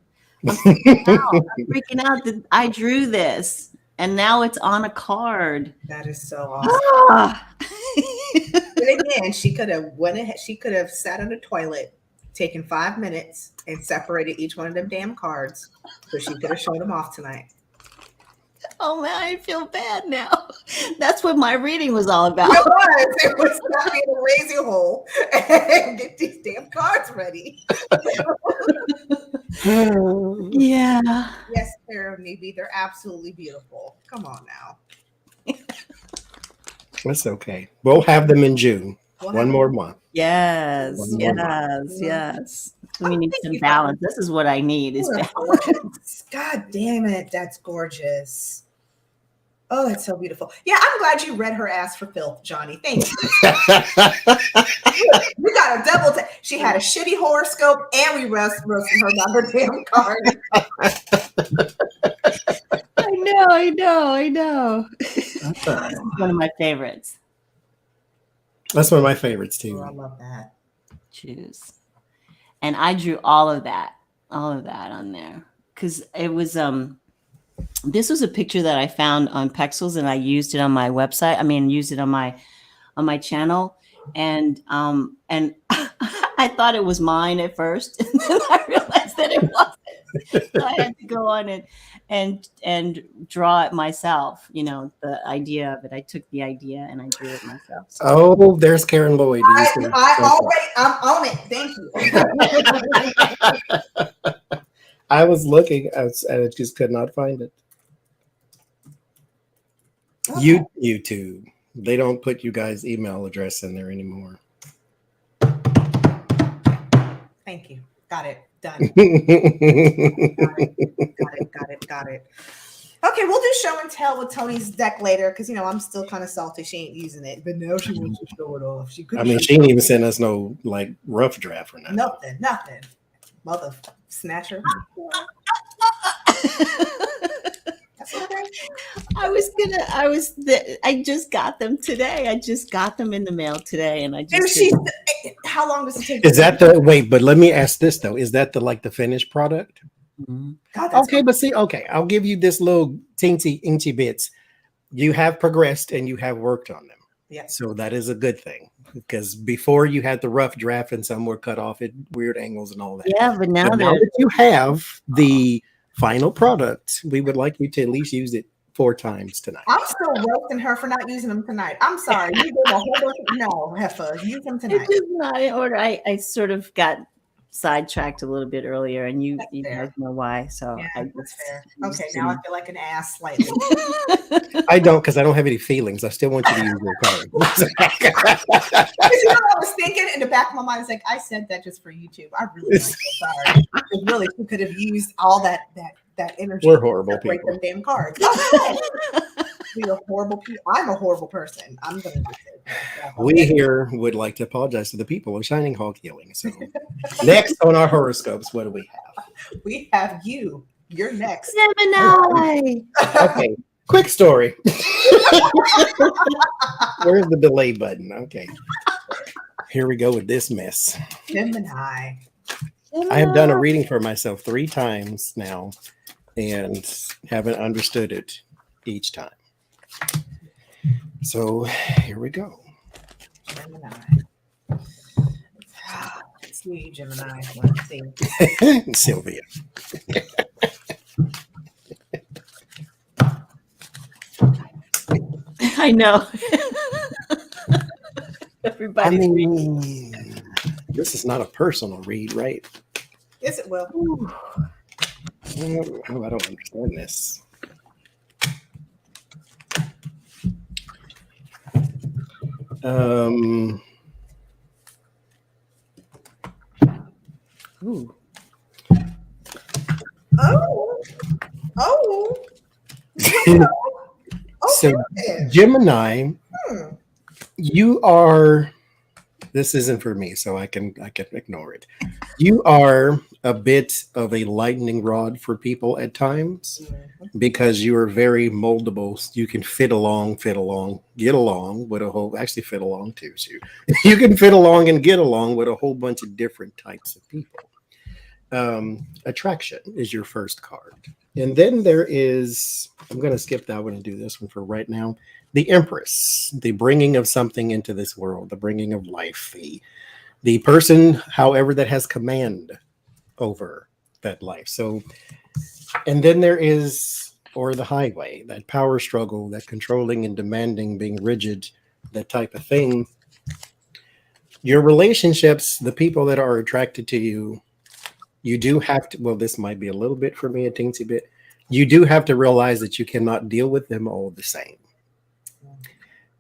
I'm freaking out that I drew this and now it's on a card. That is so awesome. But again, she could have sat on the toilet, taken 5 minutes, and separated each one of them damn cards, so she could have shown them off tonight. Oh man, I feel bad now. That's what my reading was all about. It was not in a lazy hole and get these damn cards ready. Yeah. Yes, maybe they're absolutely beautiful. Come on now. That's okay. We'll have them in June. One more month. Yes. Yes. We need some balance. This is what I need is balance. God damn it. That's gorgeous. Oh, that's so beautiful. Yeah, I'm glad you read her ass for filth, Johnny. Thank you. We got a double take. She had a shitty horoscope and we roasted her about her damn card. I know. That's one of my favorites. That's one of my favorites too. Oh, I love that. Choose. And I drew all of that on there because it was this was a picture that I found on Pexels and I used it on my website. I mean, used it on my channel, and I thought it was mine at first, and then I realized that it wasn't. So I had to go on and draw it myself. The idea of it. I took the idea and I drew it myself. So. Oh, there's Karen Lloyd. I'm on it. Thank you. I was looking, I just could not find it. Okay. YouTube. They don't put you guys' email address in there anymore. Thank you. Got it. Done. Got it. Okay, we'll do show and tell with Tony's deck later because I'm still kind of salty she ain't using it, but now she wants to show it off. She didn't even send us no like rough draft or nothing. Nothing. Mother snatcher. That's okay. I just got them today. I just got them in the mail today, and how long does it take? Is that but let me ask this though. Is that the finished product? Mm-hmm. God, okay, but see, I'll give you this little teensy bits. You have progressed and you have worked on them. Yeah. So that is a good thing because before you had the rough draft and some were cut off at weird angles and all that. Yeah, but now that you have the final product, we would like you to at least use it 4 times tonight. I'm still roasting her for not using them tonight. I'm sorry. You did a whole bunch no, Heffa, use them tonight. It's just not in order. I sort of got sidetracked a little bit earlier, and you guys know why. So that's fair. Okay, now I feel like an ass slightly. I don't, because I don't have any feelings. I still want you to use your card. I was thinking in the back of my mind, it's like I said that just for YouTube. I really am so sorry. Really, we could have used all that energy. We're horrible people. Break them damn cards. Okay. We're horrible people. I'm a horrible person. I'm gonna do it. We here would like to apologize to the people of Shining Hawk Healing. So next on our horoscopes, what do we have? We have you. You're next. Gemini. Okay. Quick story. Where's the delay button? Okay. Here we go with this mess. Gemini. I have done a reading for myself 3 times now and haven't understood it each time. So here we go. Gemini. Let's see, Gemini. Let's see. Sylvia. I know. I Everybody's mean, this is not a personal read, right? Yes, it will. Oh, I don't understand this. Ooh. Oh. Oh. So, Okay. Gemini, Hmm. you are. This isn't for me, so I can ignore it. You are a bit of a lightning rod for people at times because you are very moldable. You can fit along, get along with a whole. Actually, fit along too. So you can fit along and get along with a whole bunch of different types of people. Attraction is your first card, and then there is. I'm going to skip that one and do this one for right now. The Empress, the bringing of something into this world, the bringing of life, the person, however, that has command over that life. So, and then there is, or the Highway, that power struggle, that controlling and demanding, being rigid, that type of thing. Your relationships, the people that are attracted to you, you do have to, well, this might be a little bit for me, a teensy bit. You do have to realize that you cannot deal with them all the same.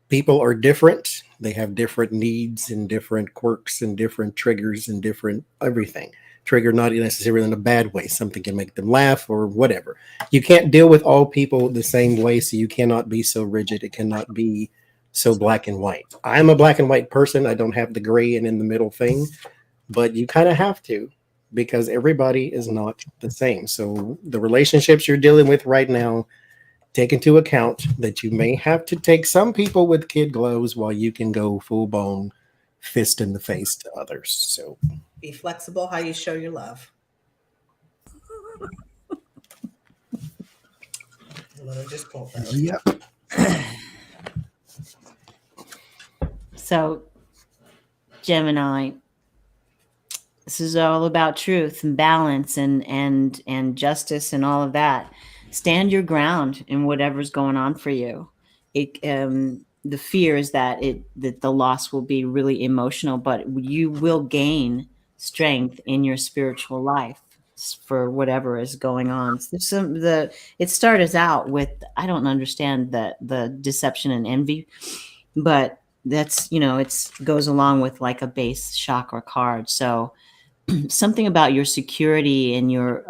People are different. They have different needs and different quirks and different triggers and different everything. Trigger not necessarily in a bad way. Something can make them laugh or whatever. You can't deal with all people the same way, so you cannot be so rigid. It cannot be so black and white. I'm a black and white person. I don't have the gray and in the middle thing, but you kind of have to because everybody is not the same. So the relationships you're dealing with right now, take into account that you may have to take some people with kid gloves while you can go full blown fist in the face to others. So Be flexible how you show your love. Just pull those. yep. So, Gemini, this is all about truth and balance and justice and all of that. Stand your ground in whatever's going on for you. The fear is that the loss will be really emotional, but you will gain strength in your spiritual life for whatever is going on. It started out with, I don't understand the deception and envy, but that's, it goes along with like a base chakra card. So something about your security and your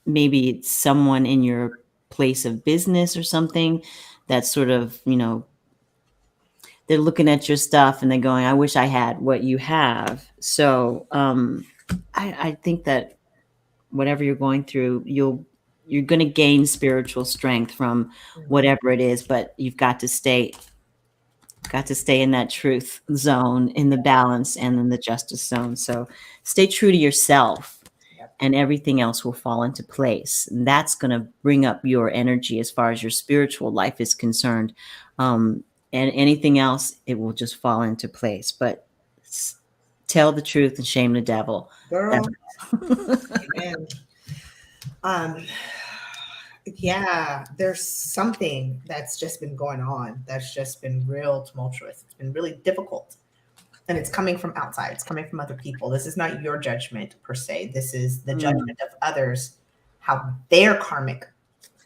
maybe it's someone in your place of business or something that's sort of, they're looking at your stuff and they're going, I wish I had what you have. So I think that whatever you're going through, you're going to gain spiritual strength from whatever it is, but you've got to stay in that truth zone, in the balance and in the justice zone. So stay true to yourself and everything else will fall into place. And that's going to bring up your energy as far as your spiritual life is concerned. And anything else, it will just fall into place. But tell the truth and shame the devil. Girl. Amen. Yeah, there's something that's just been going on that's just been real tumultuous. It's been really difficult. And it's coming from outside. It's coming from other people. This is not your judgment per se. This is the judgment of others, how their karmic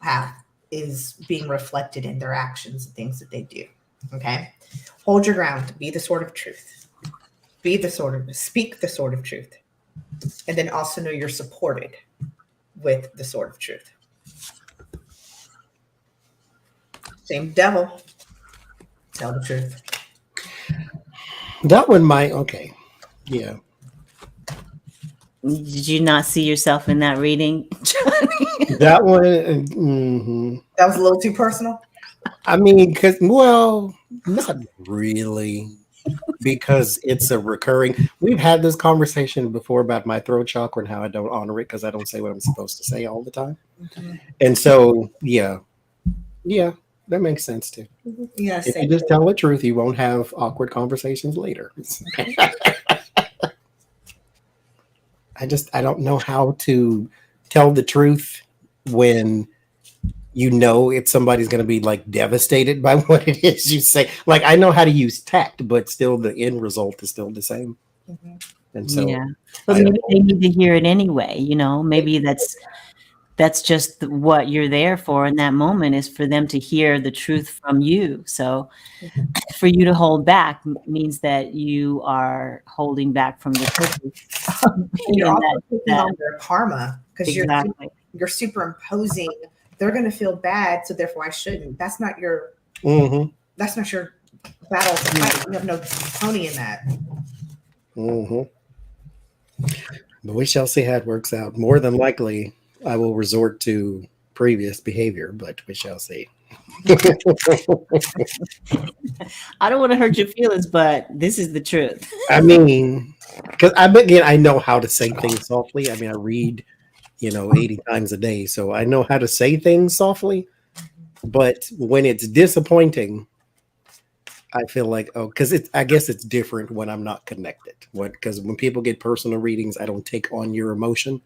path is being reflected in their actions and things that they do. Okay? Hold your ground. Be the sword of truth. Speak the sword of truth. And then also know you're supported with the sword of truth. Same devil. Tell the truth. That one might, okay. Yeah. Did you not see yourself in that reading, Johnny? That one, That was a little too personal. I mean, because, well, Not really, because it's a recurring. We've had this conversation before about my throat chakra and how I don't honor it because I don't say what I'm supposed to say all the time. Mhm. And so, yeah, that makes sense too. Yes. If you just tell the truth, you won't have awkward conversations later. I don't know how to tell the truth when you know if somebody's going to be like devastated by what it is you say. Like I know how to use tact, but still the end result is still the same. And so, yeah, but maybe they need to hear it anyway. You know, maybe that's just what you're there for in that moment, is for them to hear the truth from you. So for you to hold back means that you are holding back from the truth. You're also taking on their karma because Exactly. you're superimposing. They're going to feel bad, so therefore I shouldn't. That's not your. That's not your battle to fight. You have no pony in that. But we shall see how it works out. More than likely, I will resort to previous behavior, but we shall see. I don't want to hurt your feelings, but this is the truth. I mean, because I know how to say things softly. I mean, I read, 80 times a day, so I know how to say things softly. But when it's disappointing, I feel like, I guess it's different when I'm not connected. Because when people get personal readings, I don't take on your emotion.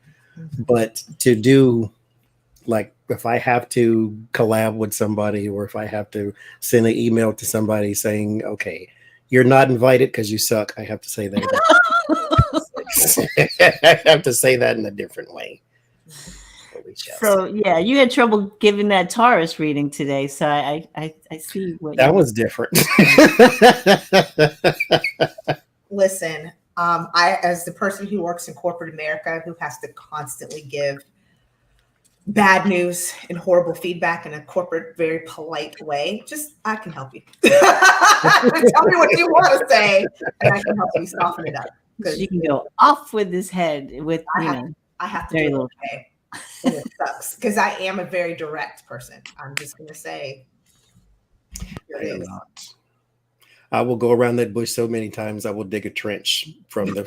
But to do, like, if I have to collab with somebody, or if I have to send an email to somebody saying, okay, you're not invited because you suck, I have to say that. I have to say that in a different way. So yeah, you had trouble giving that Taurus reading today. So I see what that was different. Listen, I, as the person who works in corporate America, who has to constantly give bad news and horrible feedback in a corporate, very polite way, I can help you. Tell me what you want to say, and I can help you soften it up. You can go off with this head with I have to do it okay. And it sucks because I am a very direct person. I'm just going to say, I am not. I will go around that bush so many times I will dig a trench from the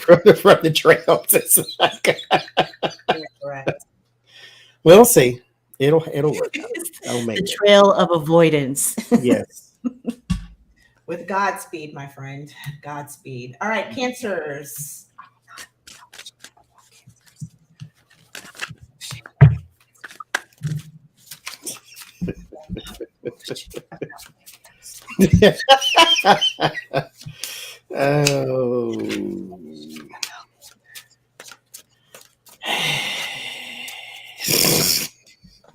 trails. Correct. We'll see. It'll work out. I'll make the trail of avoidance. Yes. With Godspeed, my friend. Godspeed. All right, Cancers. Oh.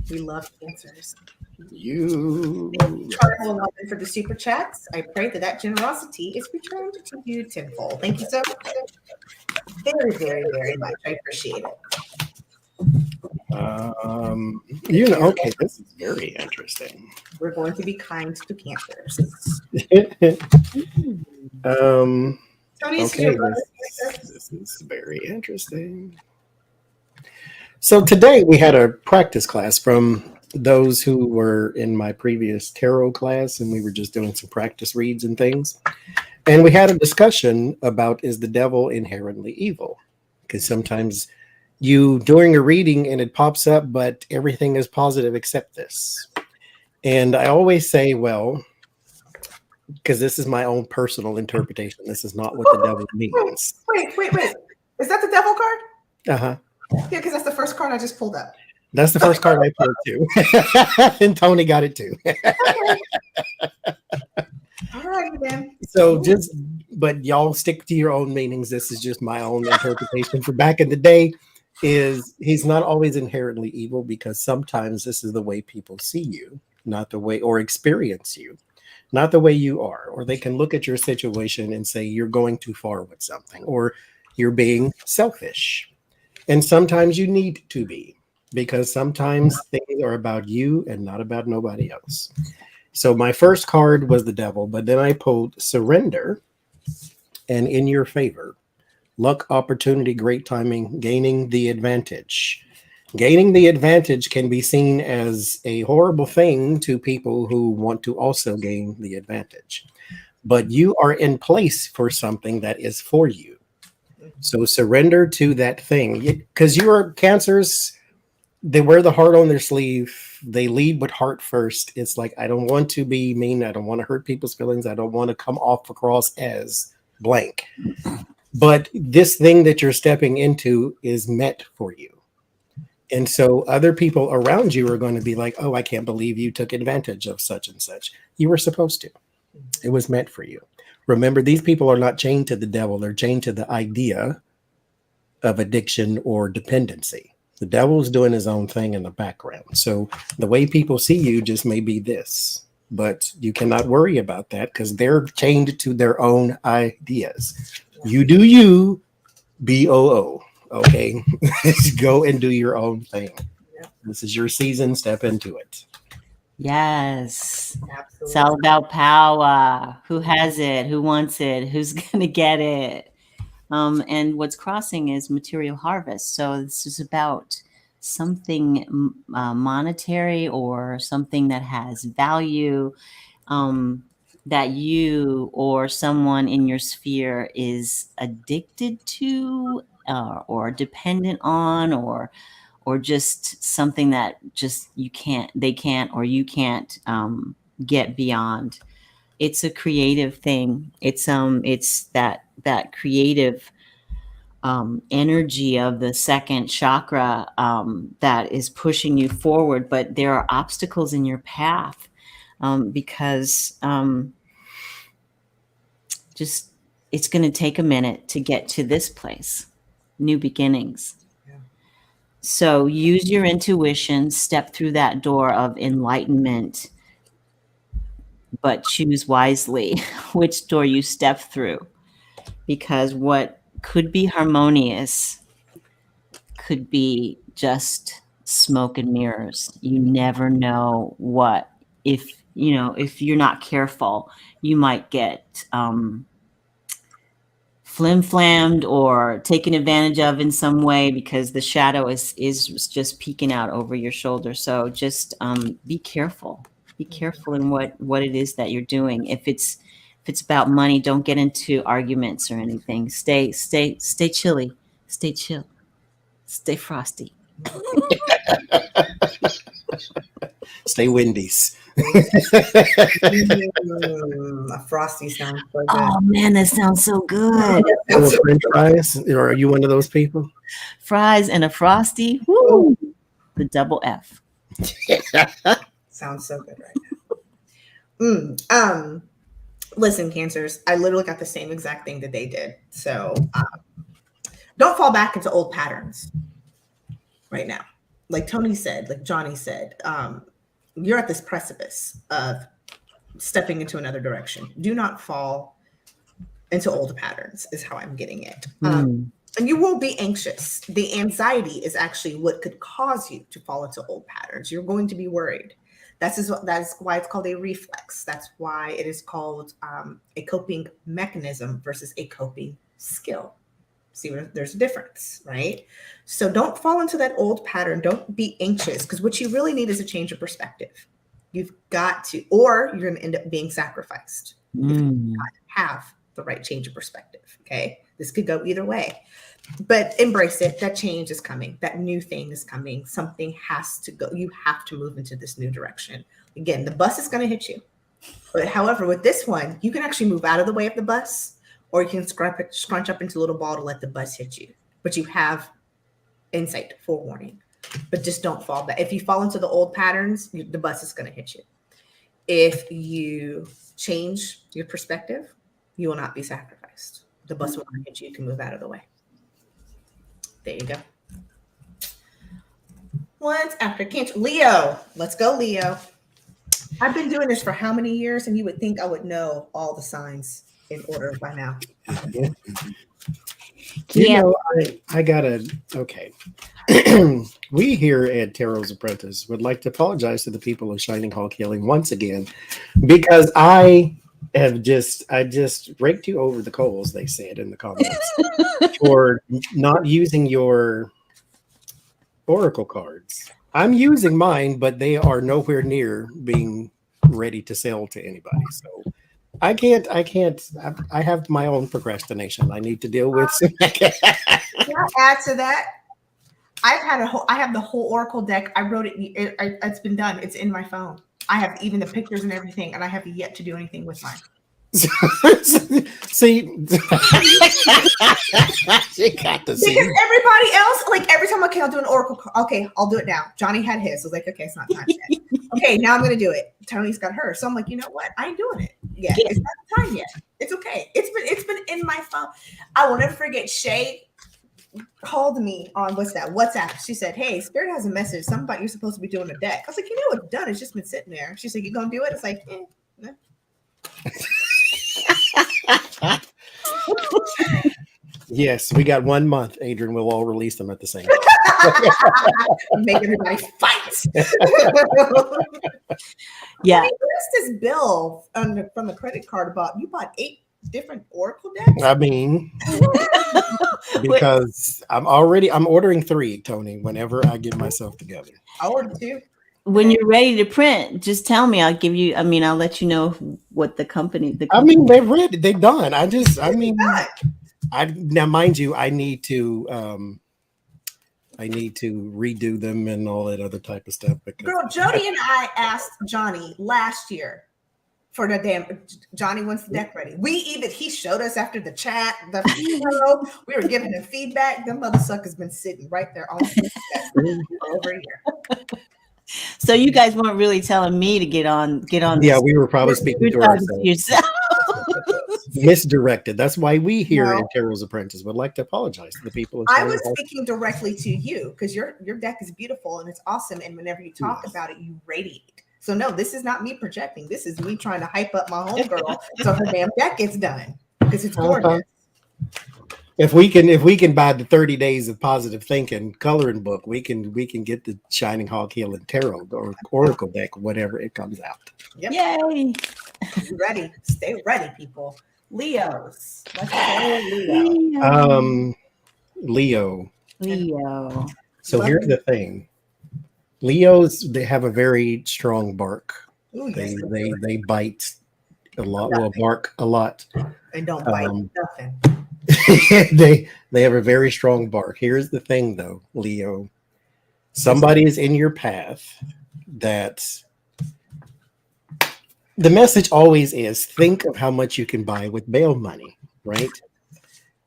We love Cancers. You for the super chats. I pray that generosity is returned to you tenfold. Thank you so much. Very, very, very much. I appreciate it. Okay, this is very interesting. We're going to be kind to Cancers. Tony, okay, this is very interesting. So today we had a practice class from those who were in my previous tarot class, and we were just doing some practice reads and things. And we had a discussion about, is the devil inherently evil? Because sometimes you doing a reading and it pops up, but everything is positive except this. And I always say, well, because this is my own personal interpretation. This is not what the devil means. Wait. Is that the devil card? Uh-huh. Yeah, because that's the first card I just pulled up. That's the first card I pulled too. And Tony got it too. All right, then. So but y'all stick to your own meanings. This is just my own interpretation. For back in the day, he's not always inherently evil, because sometimes this is the way people see you, not the way, or experience you, not the way you are. Or they can look at your situation and say you're going too far with something, or you're being selfish. And sometimes you need to be, because sometimes things are about you and not about nobody else. So my first card was the devil, but then I pulled surrender and in your favor. Luck, opportunity, great timing, gaining the advantage. Gaining the advantage can be seen as a horrible thing to people who want to also gain the advantage. but you are in place for something that is for you. So surrender to that thing, because you are Cancers. They wear the heart on their sleeve. They lead with heart first. It's like, I don't want to be mean. I don't want to hurt people's feelings. I don't want to come off across as blank. But this thing that you're stepping into is meant for you. And so other people around you are going to be like, oh, I can't believe you took advantage of such and such. You were supposed to. It was meant for you. Remember, these people are not chained to the devil. They're chained to the idea of addiction or dependency. The devil's doing his own thing in the background. So the way people see you just may be this, but you cannot worry about that because they're chained to their own ideas. You do you, BOO. Okay, go and do your own thing. Yeah. This is your season. Step into it. Yes. Absolutely. It's all about power. Who has it? Who wants it? Who's going to get it? And what's crossing is material harvest. So this is about something monetary or something that has value that you or someone in your sphere is addicted to or dependent on, or just something that just you can't get beyond. It's a creative thing. It's that creative energy of the second chakra that is pushing you forward, but there are obstacles in your path because just it's going to take a minute to get to this place, new beginnings. So use your intuition, step through that door of enlightenment, but choose wisely which door you step through, because what could be harmonious could be just smoke and mirrors. You never know what, if you're not careful, you might get flim-flammed or taken advantage of in some way because the shadow is just peeking out over your shoulder. So just be careful. Be careful in what it is that you're doing. If it's about money, don't get into arguments or anything. Stay chilly. Stay chill. Stay frosty. Stay Wendy's. A frosty sounds so good. Oh man, that sounds so good. French fries, or are you one of those people? Fries and a frosty. Woo! The double F. Sounds so good right now. Listen, Cancers, I literally got the same exact thing that they did. So don't fall back into old patterns right now. Like Tony said, like Johnny said, you're at this precipice of stepping into another direction. Do not fall into old patterns is how I'm getting it. And you will be anxious. The anxiety is actually what could cause you to fall into old patterns. You're going to be worried. That is why it's called a reflex. That's why it is called a coping mechanism versus a coping skill. See, there's a difference, right? So don't fall into that old pattern. Don't be anxious, because what you really need is a change of perspective. You've got to, or you're going to end up being sacrificed. You've got to have the right change of perspective, okay? This could go either way. But embrace it. That change is coming. That new thing is coming. Something has to go. You have to move into this new direction. Again, the bus is going to hit you. But however, with this one, you can actually move out of the way of the bus, or you can scrunch up into a little ball to let the bus hit you. But you have insight, forewarning. But just don't fall back. If you fall into the old patterns, the bus is going to hit you. If you change your perspective, you will not be sacrificed. The bus will not hit you. You can move out of the way. There you go. Once after Cancer. Leo. Let's go, Leo. I've been doing this for how many years? And you would think I would know all the signs in order by now. I gotta, okay. We here at Tarot's Apprentice would like to apologize to the people of Shining Hawk Healing once again, because I just raked you over the coals, they said in the comments, for not using your oracle cards. I'm using mine, but they are nowhere near being ready to sell to anybody. So I can't. I have my own procrastination I need to deal with. Can I add to that? I have the whole Oracle deck. I wrote it. It's been done. It's in my phone. I have even the pictures and everything, and I have yet to do anything with mine. See, she got to see. Because everybody else, like every time, okay, I'll do an Oracle. Okay, I'll do it now. Johnny had his. I was like, okay, it's not time yet. Okay, now I'm gonna do it. Tony's got hers. So I'm like, you know what? I ain't doing it. Yeah, it's not the time yet. It's okay. It's been in my phone. I will never forget. Shay called me on WhatsApp. She said, hey, Spirit has a message. Something about you're supposed to be doing a deck. I was like, you know, it's done. It's just been sitting there. She's like, you gonna do it? It's like, no. Yes, we got 1 month. Adrian, we'll all release them at the same time. Make everybody fight. Yeah. Where's this bill from the credit card about? You bought 8 different Oracle decks? I mean, because I'm ordering 3, Tony, whenever I get myself together. I ordered 2. When you're ready to print, just tell me. I'll let you know what the company. I mean, they're ready. They're done. Now, mind you, I need to redo them and all that other type of stuff. Because Girl, Jody and I asked Johnny last year for the damn. Johnny wants the deck ready. He showed us after the chat. We were giving him feedback. Them mother suckers been sitting right there on over here. So you guys weren't really telling me to get on. Yeah, we were probably speaking to ourselves. Misdirected. That's why we here at Tarot's Apprentice would like to apologize to the people. I was speaking directly to you because your deck is beautiful and it's awesome. And whenever you talk about it, you radiate. So no, this is not me projecting. This is me trying to hype up my homegirl so her damn deck gets done because it's gorgeous. If we can buy the 30 Days of Positive Thinking coloring book, we can get the Shining Hawk Healing Tarot or Oracle deck, whatever it comes out. Yep. Yay! You ready? Stay ready, people. Leos. Let's go, Leo. Leo. So here's the thing. Leos, they have a very strong bark. Ooh, yes, they bite a lot. Well, bark a lot. They don't bite nothing. they have a very strong bark. Here's the thing, though, Leo. Somebody is in your path that the message always is think of how much you can buy with bail money, right?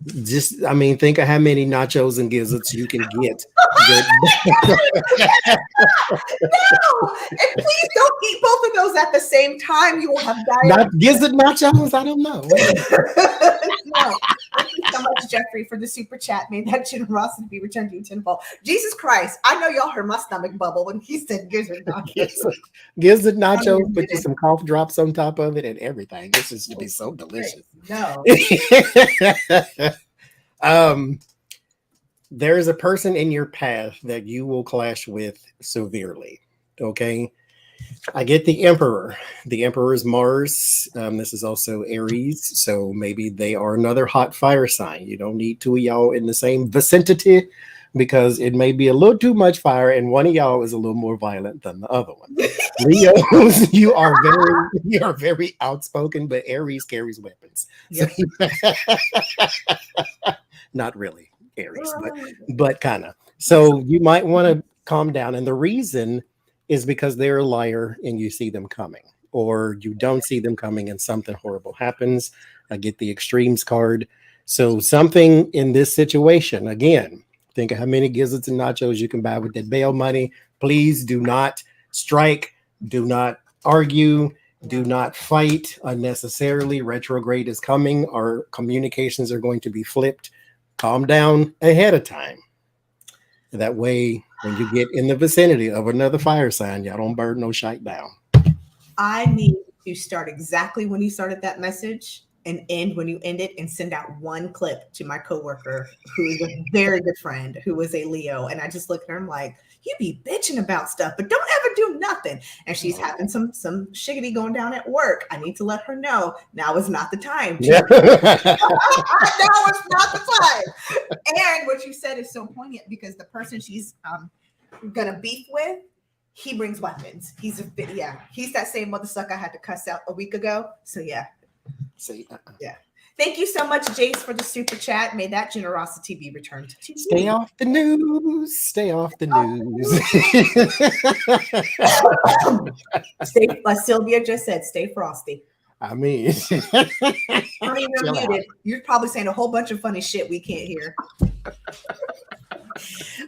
Think of how many nachos and gizzards you can get. No, and please don't eat both of those at the same time. You will have diarrhea. Not gizzard nachos? I don't know. No. Thank you so much, Jeffrey, for the super chat. May that generosity be returned to you tenfold. Jesus Christ, I know y'all heard my stomach bubble when he said gizzard nachos. Gizzard nachos, put you some cough drops on top of it and everything. This is to be so delicious. No. There is a person in your path that you will clash with severely. Okay. I get the Emperor. The Emperor is Mars. This is also Aries. So maybe they are another hot fire sign. You don't need 2 of y'all in the same vicinity because it may be a little too much fire and one of y'all is a little more violent than the other one. Leos, you are very outspoken, but Aries carries weapons. Yep. So, not really Aries, but kind of. So you might want to calm down. And the reason is because they're a liar and you see them coming, or you don't see them coming and something horrible happens. I get the extremes card. So something in this situation, again, think of how many gizzards and nachos you can buy with that bail money. Please do not strike. Do not argue. Do not fight unnecessarily. Retrograde is coming. Our communications are going to be flipped. Calm down ahead of time. That way, when you get in the vicinity of another fire sign, y'all don't burn no shite down. I need to start exactly when you started that message and end when you end it and send out one clip to my coworker who is a very good friend who is a Leo. And I just look at her and I'm like, you be bitching about stuff, but don't ever do nothing. And she's having some shiggity going down at work. I need to let her know now is not the time. Yeah. Now is not the time. And what you said is so poignant because the person she's gonna beef with, he brings weapons. He's that same mother sucker I had to cuss out a week ago. So yeah, See, Yeah. Thank you so much, Jace, for the super chat. May that generosity be returned to you. stay off the news. Stay off the news. Stay, like Sylvia just said, stay frosty. I mean, Honey, you're chill muted. out. You're probably saying a whole bunch of funny shit we can't hear.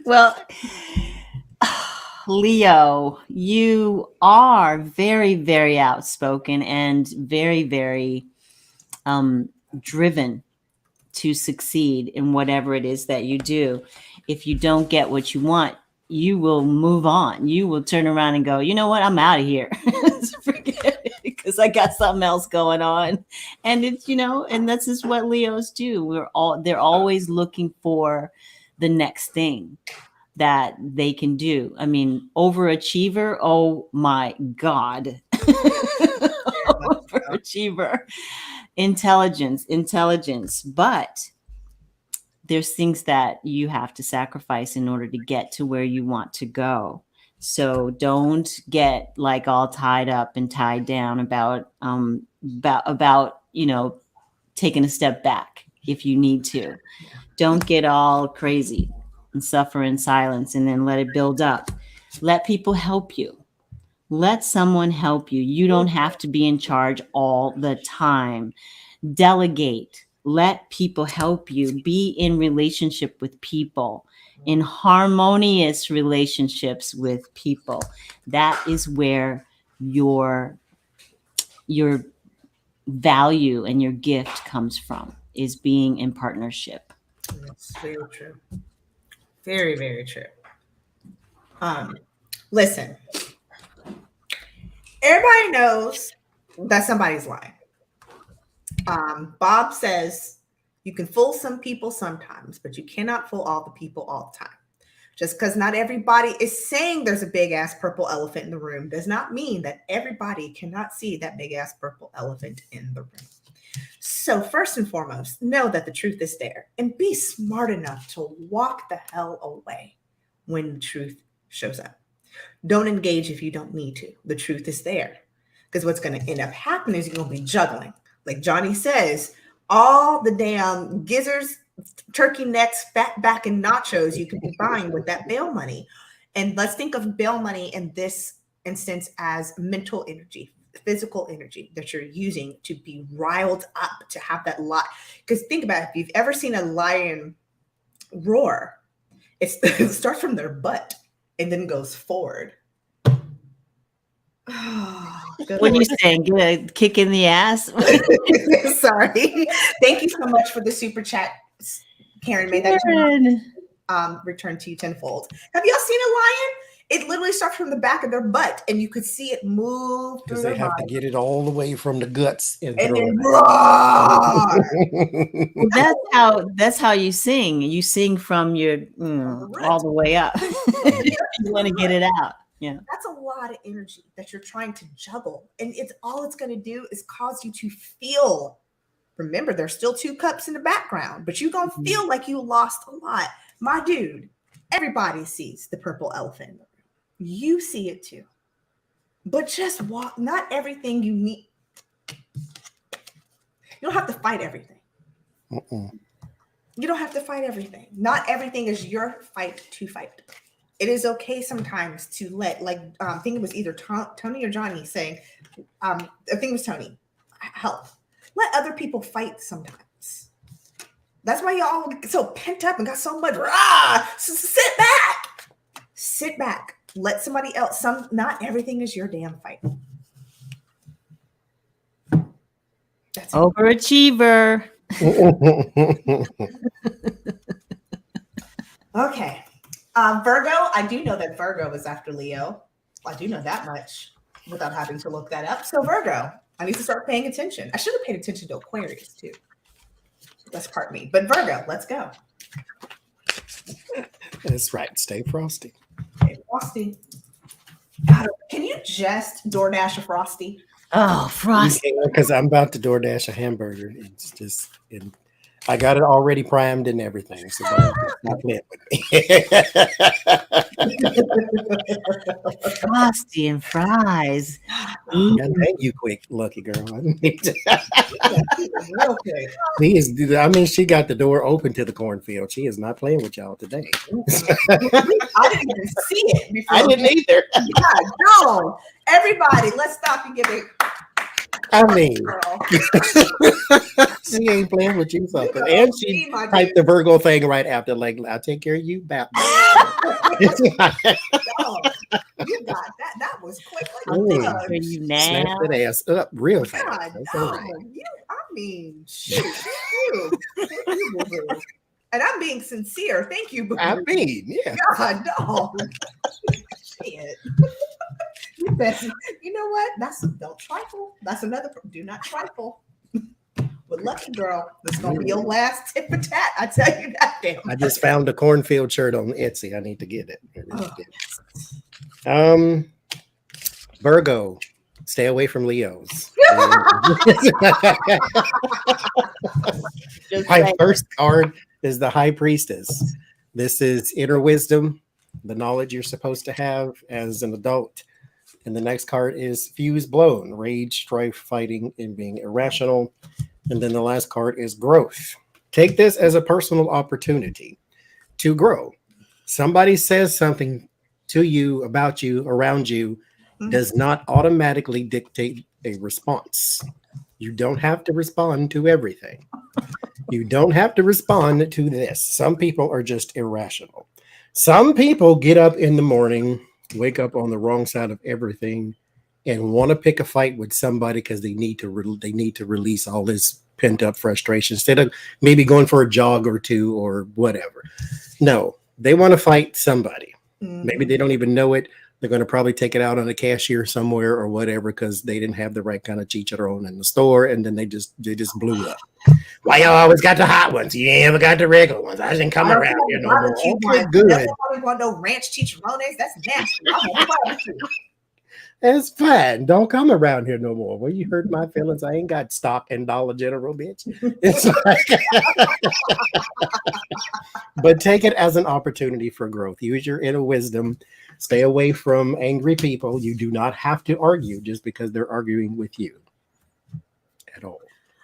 Well, Leo, you are very, very outspoken and very, very driven to succeed in whatever it is that you do. If you don't get what you want, you will move on. You will turn around and go, you know what? I'm out of here. Forget it, because I got something else going on. And it's, and that's just what Leos do. They're always looking for the next thing that they can do. I mean, overachiever. Oh my God. Overachiever. Intelligence. But there's things that you have to sacrifice in order to get to where you want to go. So don't get like all tied up and tied down about taking a step back if you need to. Don't get all crazy and suffer in silence and then let it build up. Let people help you. Let someone help you. You don't have to be in charge all the time. Delegate. Let people help you. Be in relationship with people, in harmonious relationships with people. That is where your value and your gift comes from, is being in partnership. That's very true. Very, very true. Listen, everybody knows that somebody's lying. Bob says you can fool some people sometimes, but you cannot fool all the people all the time. Just because not everybody is saying there's a big ass purple elephant in the room does not mean that everybody cannot see that big ass purple elephant in the room. So first and foremost, know that the truth is there and be smart enough to walk the hell away when the truth shows up. Don't engage if you don't need to. The truth is there. Because what's going to end up happening is you're going to be juggling. Like Johnny says, all the damn gizzards, turkey necks, fat back, and nachos you can be buying with that bail money. And let's think of bail money in this instance as mental energy, physical energy that you're using to be riled up, to have that lot. Because think about it, if you've ever seen a lion roar, it starts from their butt and then goes forward. What are you saying? Get a kick in the ass? Sorry. Thank you so much for the super chat, Karen. May that return to you tenfold. Have y'all seen a lion? It literally starts from the back of their butt, and you could see it move through because their they have body. to get it all the way from the guts and And throw then it back. Well, that's how you sing. You sing from your all the way up. You want to get it out. Yeah. That's a lot of energy that you're trying to juggle. And it's going to do is cause you to feel. Remember, there's still 2 cups in the background, but you're going to feel like you lost a lot. My dude, everybody sees the purple elephant in the room. You see it too. But just walk. Not everything you need. You don't have to fight everything. You don't have to fight everything. Not everything is your fight to fight. It is okay sometimes to let, like, I think it was either Tony or Johnny saying, I think it was Tony, help. Let other people fight sometimes. That's why y'all get so pent up and got so much, sit back. Sit back. Let somebody else, not everything is your damn fight. That's Overachiever. Okay. Virgo, I do know that Virgo is after Leo. I do know that much without having to look that up. So Virgo, I need to start paying attention. I should have paid attention to Aquarius too. That's part me. But Virgo, let's go. That's right. Stay frosty. Hey, Frosty. God, can you just DoorDash a Frosty? Oh, Frosty. Because I'm about to DoorDash a hamburger. It's just, I got it already primed and everything. So don't play with me. Frosty and fries. And thank you, quick, lucky girl. I didn't need to. Real quick. She is, I mean, she got the door open to the cornfield. She is not playing with y'all today. I didn't even see it before. I didn't either. God, no. Everybody, let's stop and give it. I mean, Girl. she ain't playing with you, sucker. And she typed the Virgo thing right after, like, I'll take care of you, Batman. Oh, you got that. That was quick. I'll Like, take care of you now. Snap that ass up real fast. God, That's all right. I mean, shoot, you. Thank you, boo-boo. And I'm being sincere. Thank you, boo-boo. I mean, yeah. God, no. Shit. You know what? Don't trifle. That's another. Do not trifle. With lucky girl, this is gonna be your last tip for tat. I tell you that. Damn. I just found a cornfield shirt on Etsy. I need to get it. Virgo, stay away from Leos. My first card is the High Priestess. This is inner wisdom, the knowledge you're supposed to have as an adult. And the next card is fuse blown, rage, strife, fighting, and being irrational. And then the last card is growth. Take this as a personal opportunity to grow. Somebody says something to you, about you, around you, does not automatically dictate a response. You don't have to respond to everything. You don't have to respond to this. Some people are just irrational. Some people get up in the morning, wake up on the wrong side of everything, and want to pick a fight with somebody because they need to release all this pent up frustration instead of maybe going for a jog or two or whatever. No, they want to fight somebody. Maybe they don't even know it. They're going to probably take it out on a cashier somewhere or whatever because they didn't have the right kind of chicharron in the store, and then they just blew up. Why y'all always got the hot ones? You ain't ever got the regular ones. I didn't come around here no more. Okay, good. Nobody want no ranch chicharrones. That's nasty. I want barbecue. It's fine. Don't come around here no more. Well, you hurt my feelings. I ain't got stock in Dollar General, bitch. It's like, but take it as an opportunity for growth. Use your inner wisdom. Stay away from angry people. You do not have to argue just because they're arguing with you at all.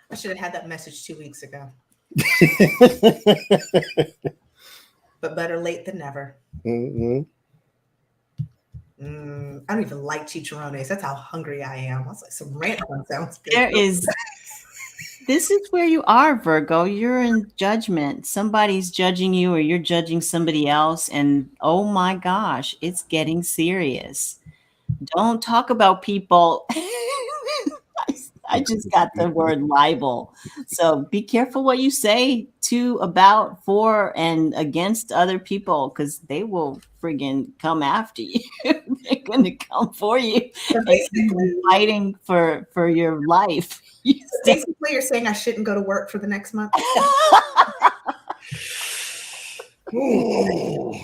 I should have had that message 2 weeks ago. But better late than never. Mm-hmm. I don't even like chicharrones. That's how hungry I am. I was like, some ranch one sounds good. This is where you are, Virgo. You're in judgment. Somebody's judging you or you're judging somebody else. And oh my gosh, it's getting serious. Don't talk about people. I just got the word libel. So be careful what you say to, about, for, and against other people, because they will friggin' come after you. They're going to come for you. Basically, fighting for your life. Basically, you're saying I shouldn't go to work for the next month. Well,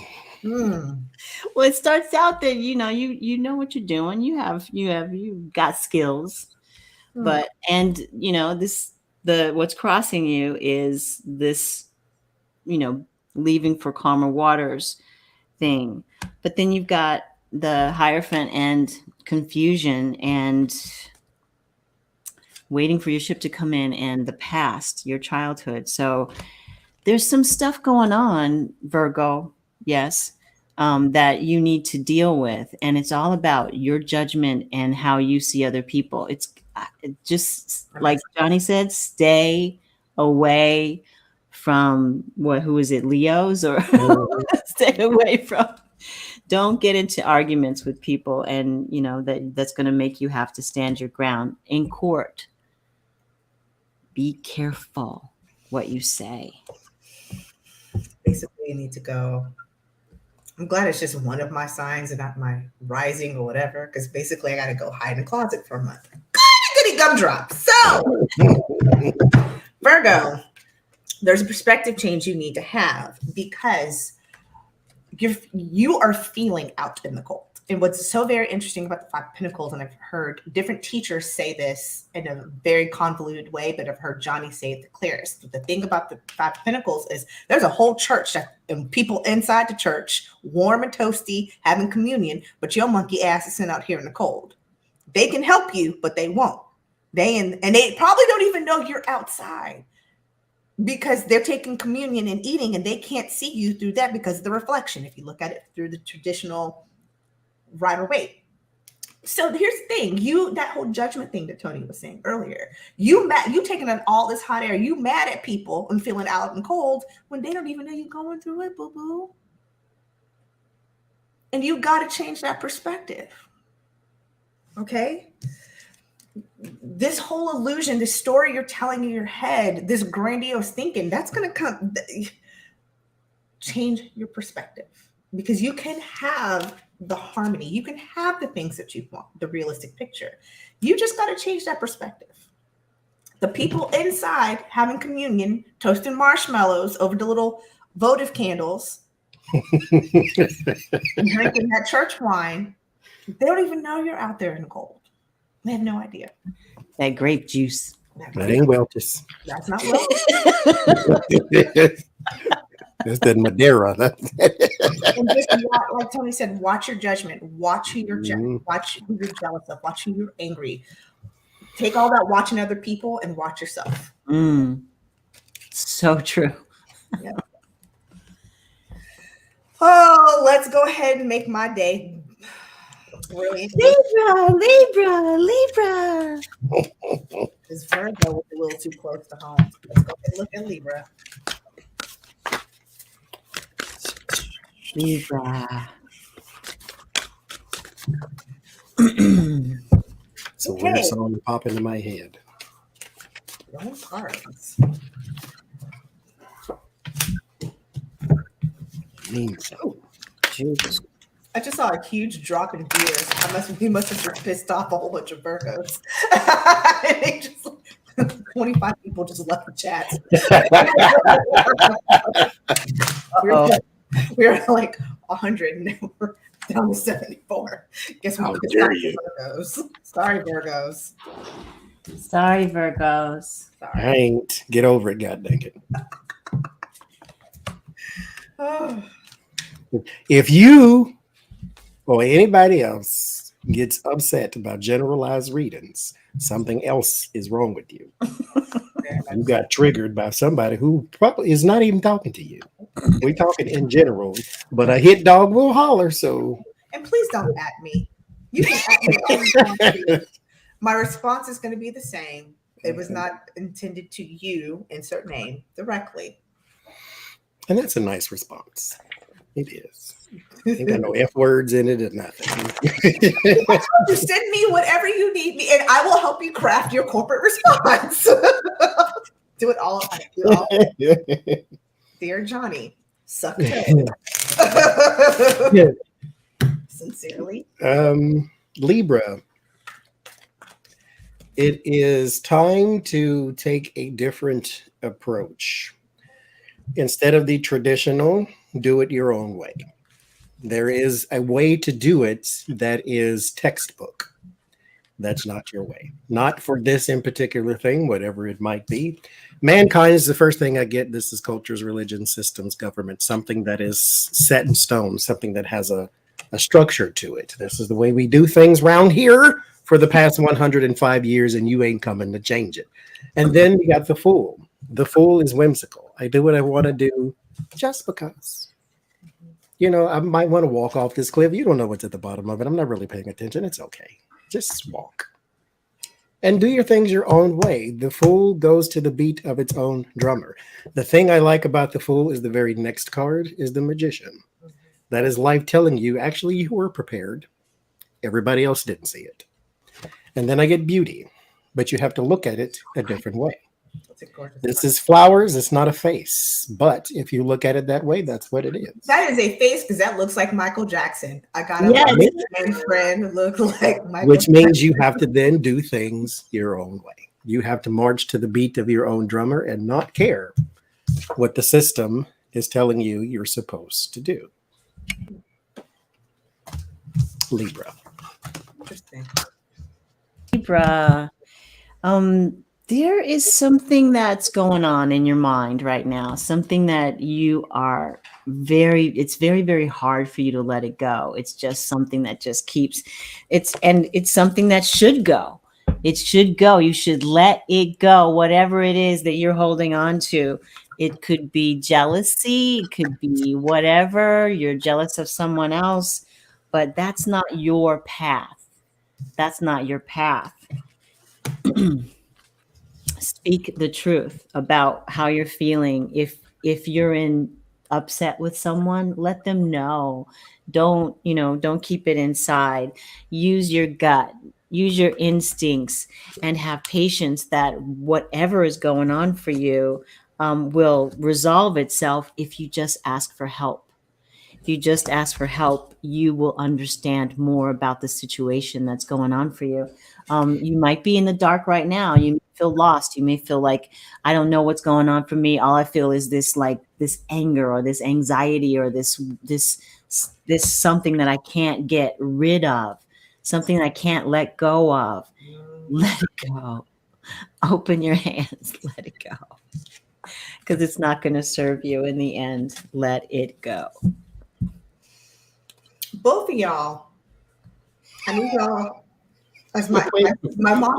it starts out that you know what you're doing. You've got skills. But what's crossing you is this, leaving for calmer waters thing. But then you've got the Hierophant and confusion and waiting for your ship to come in and the past, your childhood. So there's some stuff going on, Virgo, yes, that you need to deal with. And it's all about your judgment and how you see other people. It's just like Johnny said, stay away from who is it, Leos, or stay away from, don't get into arguments with people. And that's going to make you have to stand your ground in court. Be careful what you say. Basically, you need to go. I'm glad it's just one of my signs and not my rising or whatever, because basically I got to go hide in a closet for a month. Goody gumdrop. So, Virgo, there's a perspective change you need to have because you are feeling out in the cold. And what's so very interesting about the Five of Pentacles, and I've heard different teachers say this in a very convoluted way, but I've heard Johnny say it the clearest. But the thing about the Five of Pentacles is there's a whole church and people inside the church, warm and toasty, having communion, but your monkey ass is sitting out here in the cold. They can help you, but they won't. And they probably don't even know you're outside because they're taking communion and eating, and they can't see you through that because of the reflection. If you look at it through the traditional rider weight. So here's the thing, that whole judgment thing that Tony was saying earlier, you taking on all this hot air, you mad at people and feeling out and cold when they don't even know you're going through it, boo-boo. And you got to change that perspective. Okay? This whole illusion, this story you're telling in your head, this grandiose thinking, that's going to change your perspective, because you can have the harmony. You can have the things that you want, the realistic picture. You just got to change that perspective. The people inside having communion, toasting marshmallows over the little votive candles, and drinking that church wine, they don't even know you're out there in the cold. They have no idea. That grape juice. That ain't Welch's. That's not Welch's. That's the Madeira. And just like Tony said, watch your judgment. Watch who you're watch who you're jealous of. Watch who you're angry. Take all that watching other people and watch yourself. So true. Yeah. Oh, let's go ahead and make my day. Really? Libra. This Virgo was a little too close to home. Let's go ahead and look at Libra. So weird song pop into my head. Wrong cards. Oh, Jesus. I just saw a huge drop in viewers. He must have just pissed off a whole bunch of Virgos. They just, 25 people just left the chat. we were like 100 and now we're down to 74. Guess what? Virgos. Sorry, Virgos. Sorry, Virgos. Sorry. I ain't. Get over it, god dang it. If you or anybody else gets upset about generalized readings, something else is wrong with you. You got triggered by somebody who probably is not even talking to you. We're talking in general, but a hit dog will holler. So, and please don't at me. You can at me all you want. My response is going to be the same. It was not intended to you, insert name, directly. And that's a nice response. It is. Ain't got no F words in it or nothing. Just send me whatever you need me, and I will help you craft your corporate response. Do it all. Dear Johnny, suck it. Sincerely. Libra. It is time to take a different approach. Instead of the traditional, do it your own way. There is a way to do it that is textbook. That's not your way. Not for this in particular thing, whatever it might be. Mankind is the first thing I get. This is cultures, religion, systems, government, something that is set in stone, something that has a structure to it. This is the way we do things around here for the past 105 years, and you ain't coming to change it. And then you got the fool. The fool is whimsical. I do what I want to do just because. You know, I might want to walk off this cliff. You don't know what's at the bottom of it. I'm not really paying attention. It's okay. Just walk. And do your things your own way. The fool goes to the beat of its own drummer. The thing I like about the fool is the very next card is the magician. That is life telling you, actually, you were prepared. Everybody else didn't see it. And then I get beauty, but you have to look at it a different way. This is flowers. It's not a face. But if you look at it that way, that's what it is. That is a face because that looks like Michael Jackson. I got a friend who looks like Michael Which means you have to then do things your own way. You have to march to the beat of your own drummer and not care what the system is telling you you're supposed to do. Libra. Interesting. Libra. There is something that's going on in your mind right now, something that you are it's very, very hard for you to let it go. It's just something that just it's something that should go. It should go. You should let it go, whatever it is that you're holding on to. It could be jealousy. It could be whatever. You're jealous of someone else, but that's not your path. That's not your path. Speak the truth about how you're feeling. If you're upset with someone, let them know. Don't keep it inside. Use your gut, use your instincts, and have patience that whatever is going on for you will resolve itself if you just ask for help. If you just ask for help, you will understand more about the situation that's going on for you. You might be in the dark right now. You may feel lost. You may feel like, I don't know what's going on for me. All I feel is this anger or this anxiety or this something that I can't get rid of, something I can't let go of. Let it go. Open your hands. Let it go. Because it's not going to serve you in the end. Let it go. Both of y'all, I need y'all as my mom.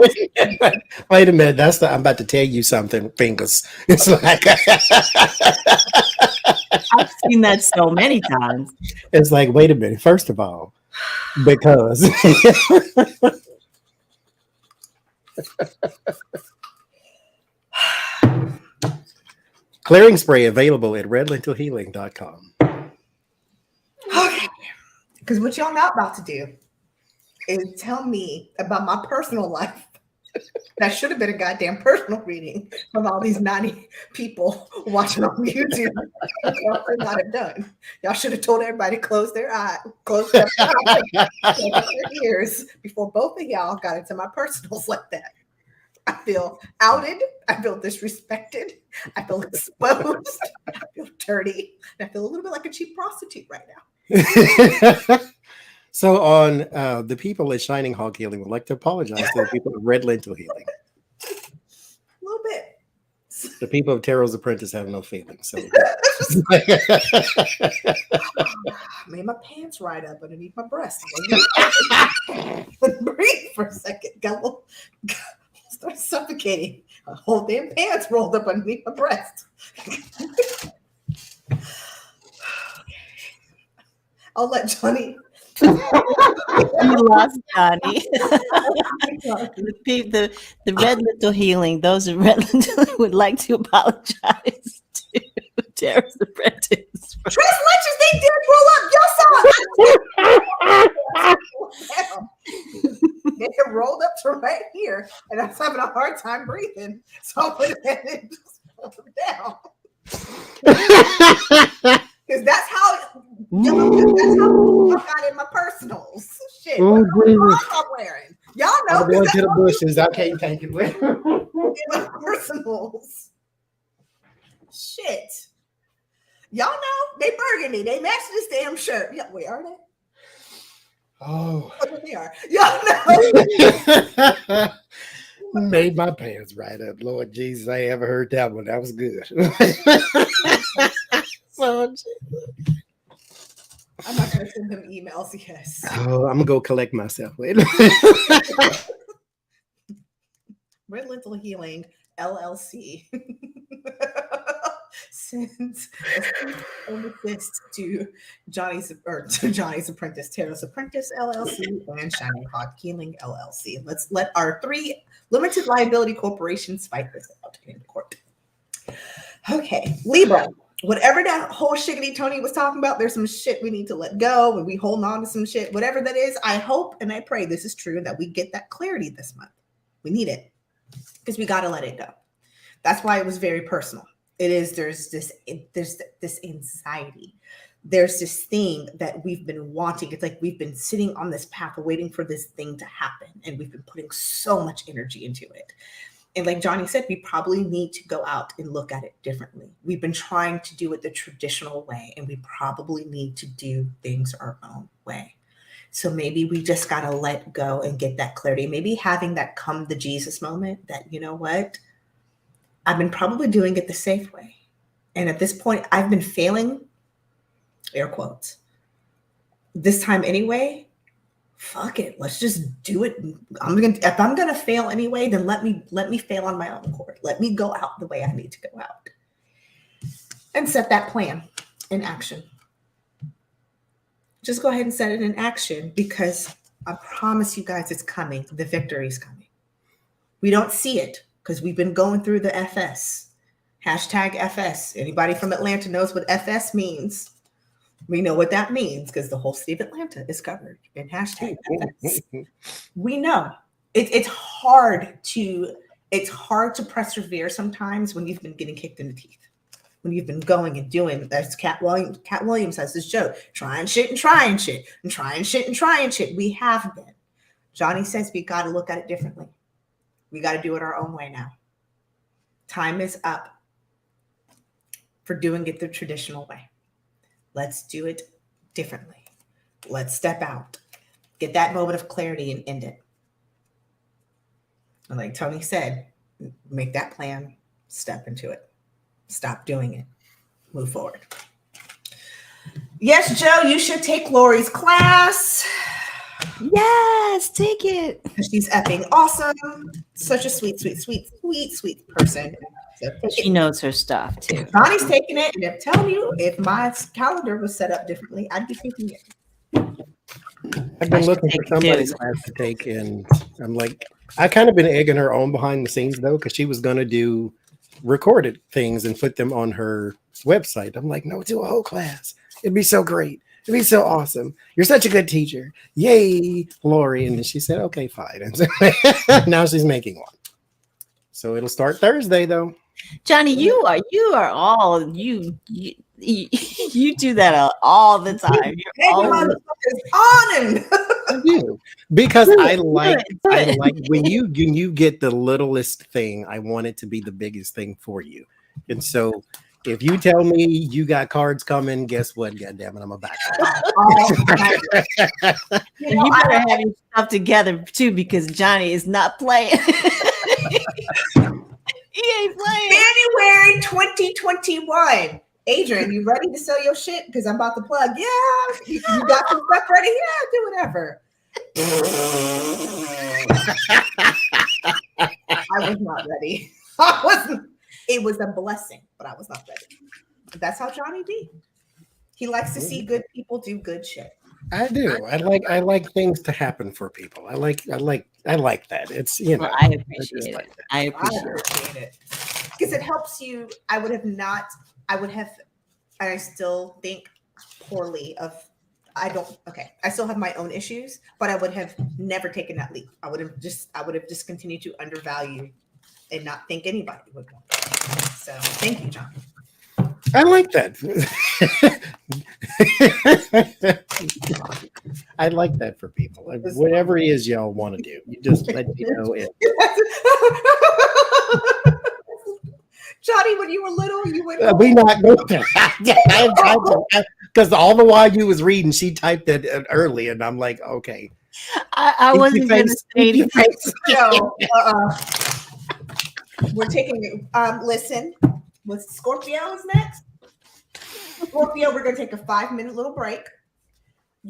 Wait a minute. I'm about to tell you something, Fingers. It's like I've seen that so many times. It's like, wait a minute. First of all, because clearing spray available at redlentilhealing.com. Okay. Because what y'all not about to do is tell me about my personal life. That should have been a goddamn personal reading from all these 90 people watching on YouTube. Y'all could not have done. Y'all should have told everybody to close their eyes, close their ears before both of y'all got into my personals like that. I feel outed. I feel disrespected. I feel exposed. I feel dirty. And I feel a little bit like a cheap prostitute right now. So on the people at Shining Hawk Healing would like to apologize to the people of Red Lentil Healing. A little bit. The people of Tarot's Apprentice have no feelings. So made my pants right up underneath my breast. Breathe for a second. Start suffocating. My whole damn pants rolled up underneath my breast. I'll let Johnny. You lost Johnny. the Red Lentil Healing, those of Red Lentil would like to apologize to Tarot's Apprentice. Trace Lunches, they did roll up. Y'all saw it. They had rolled up to right here, and I was having a hard time breathing. So I went ahead and just pulled them down. Because that's how I got in my personals. Shit, what I'm wearing. Y'all know. I'm going to the bushes. I can't take it with in my personals. Shit. Y'all know they burgundy. They match this damn shirt. Yeah, wait, are they? Oh, they are. Y'all know. Made my pants right up. Lord Jesus, I ever heard that one. That was good. I'm not going to send them emails. Yes. Oh, I'm going to go collect myself later. Red Lentil Healing LLC sends a assist to Johnny's Apprentice, Tarot's Apprentice LLC, and Shining Hawk Healing LLC. Let's let our 3 limited liability corporations fight this out in court. Okay, Libra. Whatever that whole shiggity Tony was talking about, there's some shit we need to let go, and we holding on to some shit. Whatever that is, I hope and I pray this is true, that we get that clarity this month. We need it because we got to let it go. That's why it was very personal. There's this anxiety. There's this thing that we've been wanting. It's like we've been sitting on this path waiting for this thing to happen, and we've been putting so much energy into it. And like Johnny said, we probably need to go out and look at it differently. We've been trying to do it the traditional way, and we probably need to do things our own way. So maybe we just got to let go and get that clarity. Maybe having that come to Jesus moment that, you know what? I've been probably doing it the safe way. And at this point, I've been failing, air quotes, this time anyway. Fuck it. Let's just do it. If I'm gonna fail anyway, then let me fail on my own accord. Let me go out the way I need to go out. And set that plan in action. Just go ahead and set it in action, because I promise you guys it's coming. The victory is coming. We don't see it because we've been going through the FS. Hashtag FS. Anybody from Atlanta knows what FS means. We know what that means because the whole city of Atlanta is covered in hashtag FS. We know. It's hard to persevere sometimes when you've been getting kicked in the teeth. When you've been going and doing, as Cat Williams has this joke, trying shit and trying shit and trying shit and trying shit. We have been. Johnny says we got to look at it differently. We got to do it our own way now. Time is up for doing it the traditional way. Let's do it differently. Let's step out. Get that moment of clarity and end it. And like Tony said, make that plan, step into it. Stop doing it. Move forward. Yes, Joe, you should take Lori's class. Yes, take it. She's effing awesome. Such a sweet, sweet, sweet, sweet, sweet person. So She knows her stuff too. Bonnie's taking it, and I'm telling you, if my calendar was set up differently, I'd be thinking it. I've been looking for somebody's class to take, and I'm like, I kind of been egging her on behind the scenes though, because she was going to do recorded things and put them on her website. I'm like, no, do a whole class. It'd be so great. It'd be so awesome. You're such a good teacher. Yay, Lori. And then she said, okay, fine. And so now she's making one. So it'll start Thursday though. Johnny, you are all you do that all the time. You're always on. I do, because I like when you get the littlest thing, I want it to be the biggest thing for you. And so if you tell me you got cards coming, guess what? God damn it, I'm a back. You better have your stuff together too, because Johnny is not playing. He ain't playing. January 2021. Adrian, you ready to sell your shit? Because I'm about to plug. Yeah, you got some stuff ready? Yeah, do whatever. I was not ready. It was a blessing, but I was not ready. That's how Johnny be. He likes to see good people do good shit. I do. I like things to happen for people. I like that. It's, you know. Well, I appreciate it. I appreciate it because it helps you. I still think poorly of. I still have my own issues, but I would have never taken that leap. I would have just continued to undervalue and not think anybody would want it. So thank you, John. I like that. I like that for people. Whatever it is y'all want to do, you just let me know it. Johnny, when you were little, you would. We not go there. Because all the while you was reading, she typed it early, and I'm like, okay. I wasn't going to say no. We're taking. Listen, with Scorpio is next. Scorpio, we're going to take a 5-minute little break.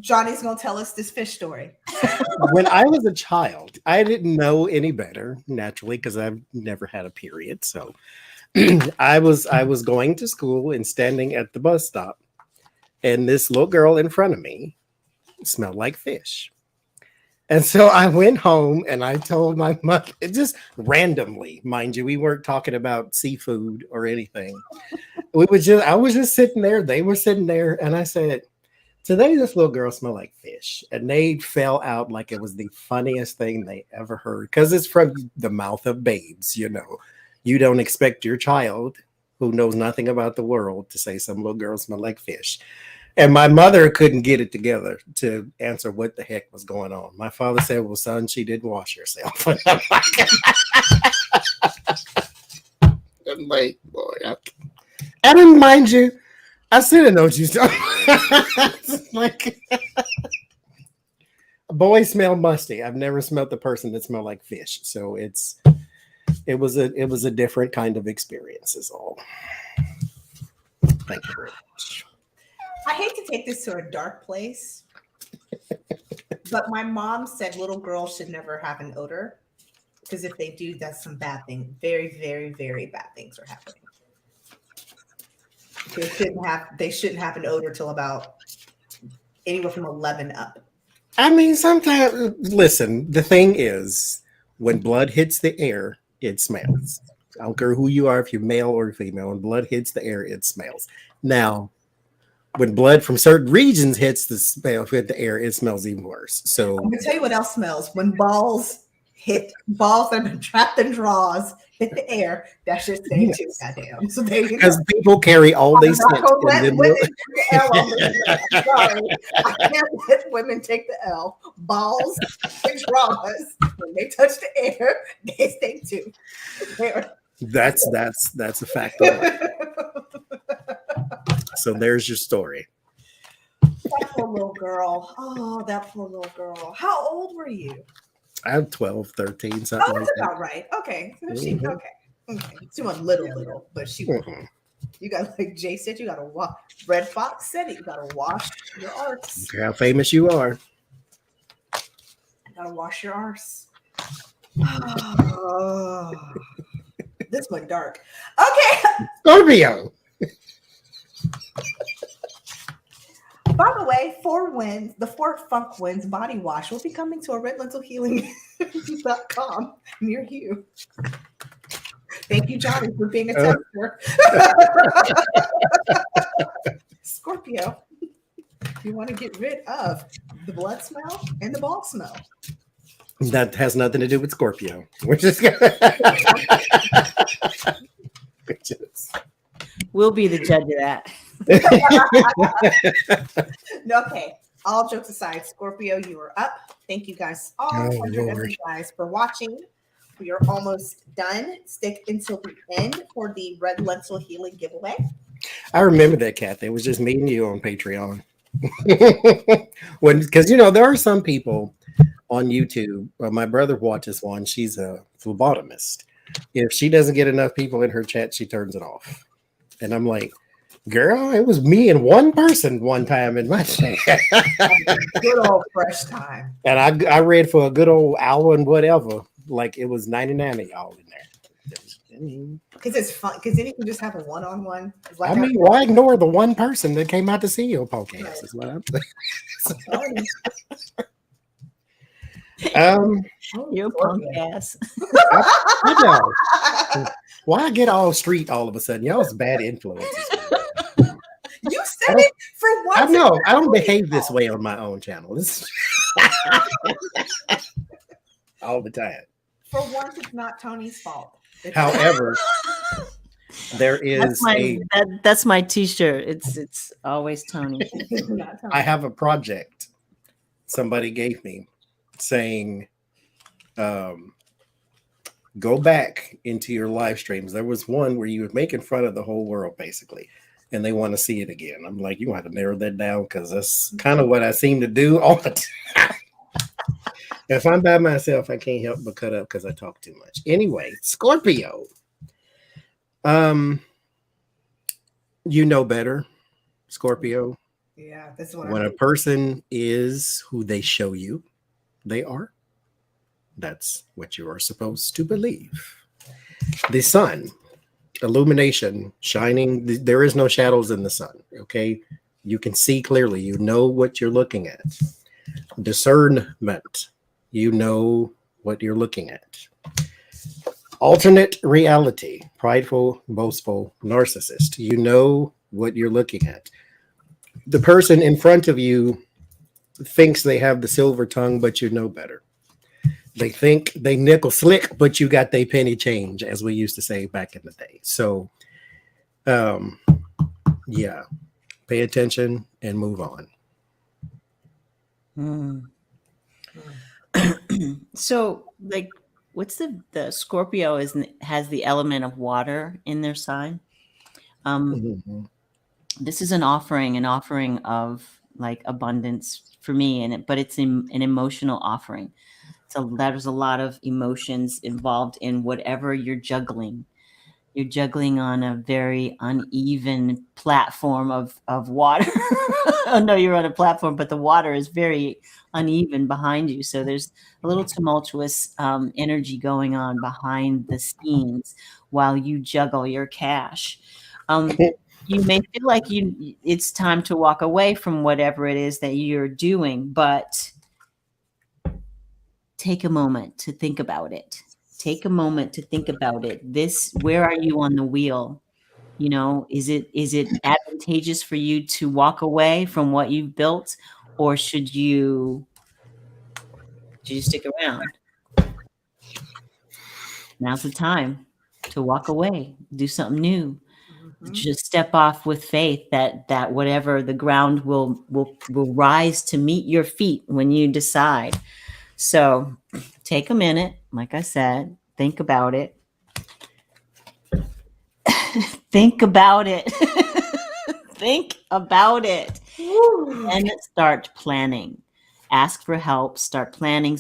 Johnny's going to tell us this fish story. When I was a child, I didn't know any better, naturally, because I've never had a period. So I was going to school and standing at the bus stop, and this little girl in front of me smelled like fish. And so I went home and I told my mother, just randomly, mind you, we weren't talking about seafood or anything. I was just sitting there. They were sitting there, and I said, today this little girl smelled like fish. And they fell out like it was the funniest thing they ever heard, because it's from the mouth of babes. You know, you don't expect your child who knows nothing about the world to say some little girl smelled like fish. And my mother couldn't get it together to answer what the heck was going on. My father said, well, son, she didn't wash herself. I'm like, boy. I didn't mind you. I still didn't know what you was talking about. Like, Boys smell musty. I've never smelled the person that smelled like fish. So it was a different kind of experience is all. Thank you very much. I hate to take this to a dark place, but my mom said little girls should never have an odor because if they do, that's some bad thing. Very, very, very bad things are happening. They shouldn't have an odor till about anywhere from 11 up. I mean, sometimes, listen, the thing is, when blood hits the air, it smells. I don't care who you are, if you're male or female, when blood hits the air, it smells. Now, when blood from certain regions hit the air, it smells even worse. So I'm gonna tell you what else smells. When balls that have been trapped in drawers hit the air, that should stay too. Goddamn. So there you go. because people carry all these scents. Sorry, I can't let women take the L. Balls and drawers, when they touch the air, they stay too. That's a fact. So there's your story. That poor little girl. Oh, that poor little girl. How old were you? I'm 12, 13, something Oh, like that's that. about right. Okay. So she, okay. She was little, but she was. You got, like Jay said, you got to wash. Red Fox said it. You got to wash your arse. Look how famous you are. You got to wash your arse. Oh, this went dark. Okay. Scorpio. By the way, the 4 Funk Winds body wash will be coming to a redlentilhealing.com near you. Thank you, Johnny, for being a tester. Scorpio, you want to get rid of the blood smell and the ball smell. That has nothing to do with Scorpio. We're just gonna We'll be the judge of that. Okay, all jokes aside, Scorpio, you are up. Thank you guys, all 100 of you guys, for watching. We are almost done. Stick until the end for the Red Lentil Healing giveaway. I remember that, Kat. It was just me and you on Patreon. Because there are some people on YouTube. My brother watches one. She's a phlebotomist. If she doesn't get enough people in her chat, she turns it off. And I'm like, girl, it was me and one person one time in my chat. Good old fresh time. And I read for a good old hour and whatever. Like it was 99 of y'all in there. Because it's fun. Because then you can just have a one-on-one. Like why ignore the one person that came out to see your podcast? Is what I'm saying. Your punk ass. I know. Why get all street all of a sudden? Y'all's bad influences. You said it for once. I know. I don't behave this way on my own channel. All the time. For once, it's not Tony's fault. However, there is that's my t-shirt. It's always Tony. I have a project somebody gave me saying, go back into your live streams. There was one where you were making fun of the whole world, basically, and they want to see it again. I'm like, you want to narrow that down because that's kind of what I seem to do all the time. If I'm by myself, I can't help but cut up because I talk too much. Anyway, Scorpio. You know better, Scorpio. Yeah, that's what when a person is who they show you they are, that's what you are supposed to believe. The sun, illumination, shining. There is no shadows in the sun. Okay, you can see clearly. You know what you're looking at. Discernment. You know what you're looking at. Alternate reality, prideful, boastful, narcissist. You know what you're looking at. The person in front of you thinks they have the silver tongue, but you know better. They think they nickel slick, but you got they penny change, as we used to say back in the day. So, yeah, pay attention and move on. So, like, what's the Scorpio has the element of water in their sign. This is an offering of like abundance for me, but it's an emotional offering. So there's a lot of emotions involved in whatever you're juggling. You're juggling on a very uneven platform of water. Oh no, you're on a platform, but the water is very uneven behind you. So there's a little tumultuous energy going on behind the scenes while you juggle your cash. You may feel like it's time to walk away from whatever it is that you're doing, but take a moment to think about it. Take a moment to think about it. Where are you on the wheel? You know, is it advantageous for you to walk away from what you've built, or should you stick around? Now's the time to walk away, do something new. Just step off with faith that whatever, the ground will rise to meet your feet when you decide. So take a minute, like I said, think about it. Think about it. Think about it. And start planning. Ask for help. Start planning.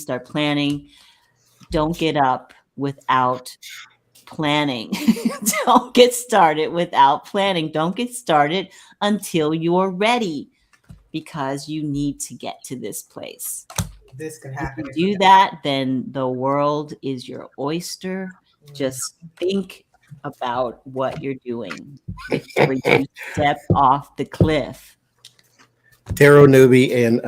Don't get up without planning. Don't get started without planning. Don't get started until you're ready, because you need to get to this place. This could happen. If you do that, then the world is your oyster. Just think about what you're doing before you step off the cliff. Tarot newbie and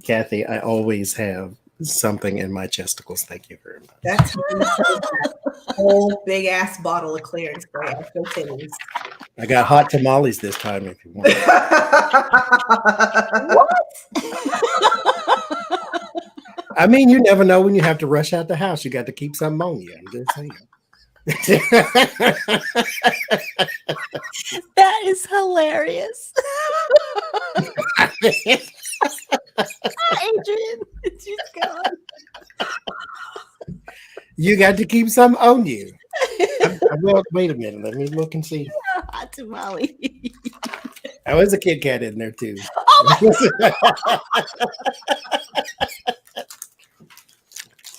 Kathy, I always have something in my chesticles. Thank you very much. That's that whole big ass bottle of clearance. I got hot tamales this time if you want. What? I mean, you never know when you have to rush out the house. You got to keep something on you. I'm just saying. That is hilarious. Adrian, she's gone. You got to keep something on you. Well, wait a minute. Let me look and see. Hot tamale. I was a Kit Kat in there too. Oh my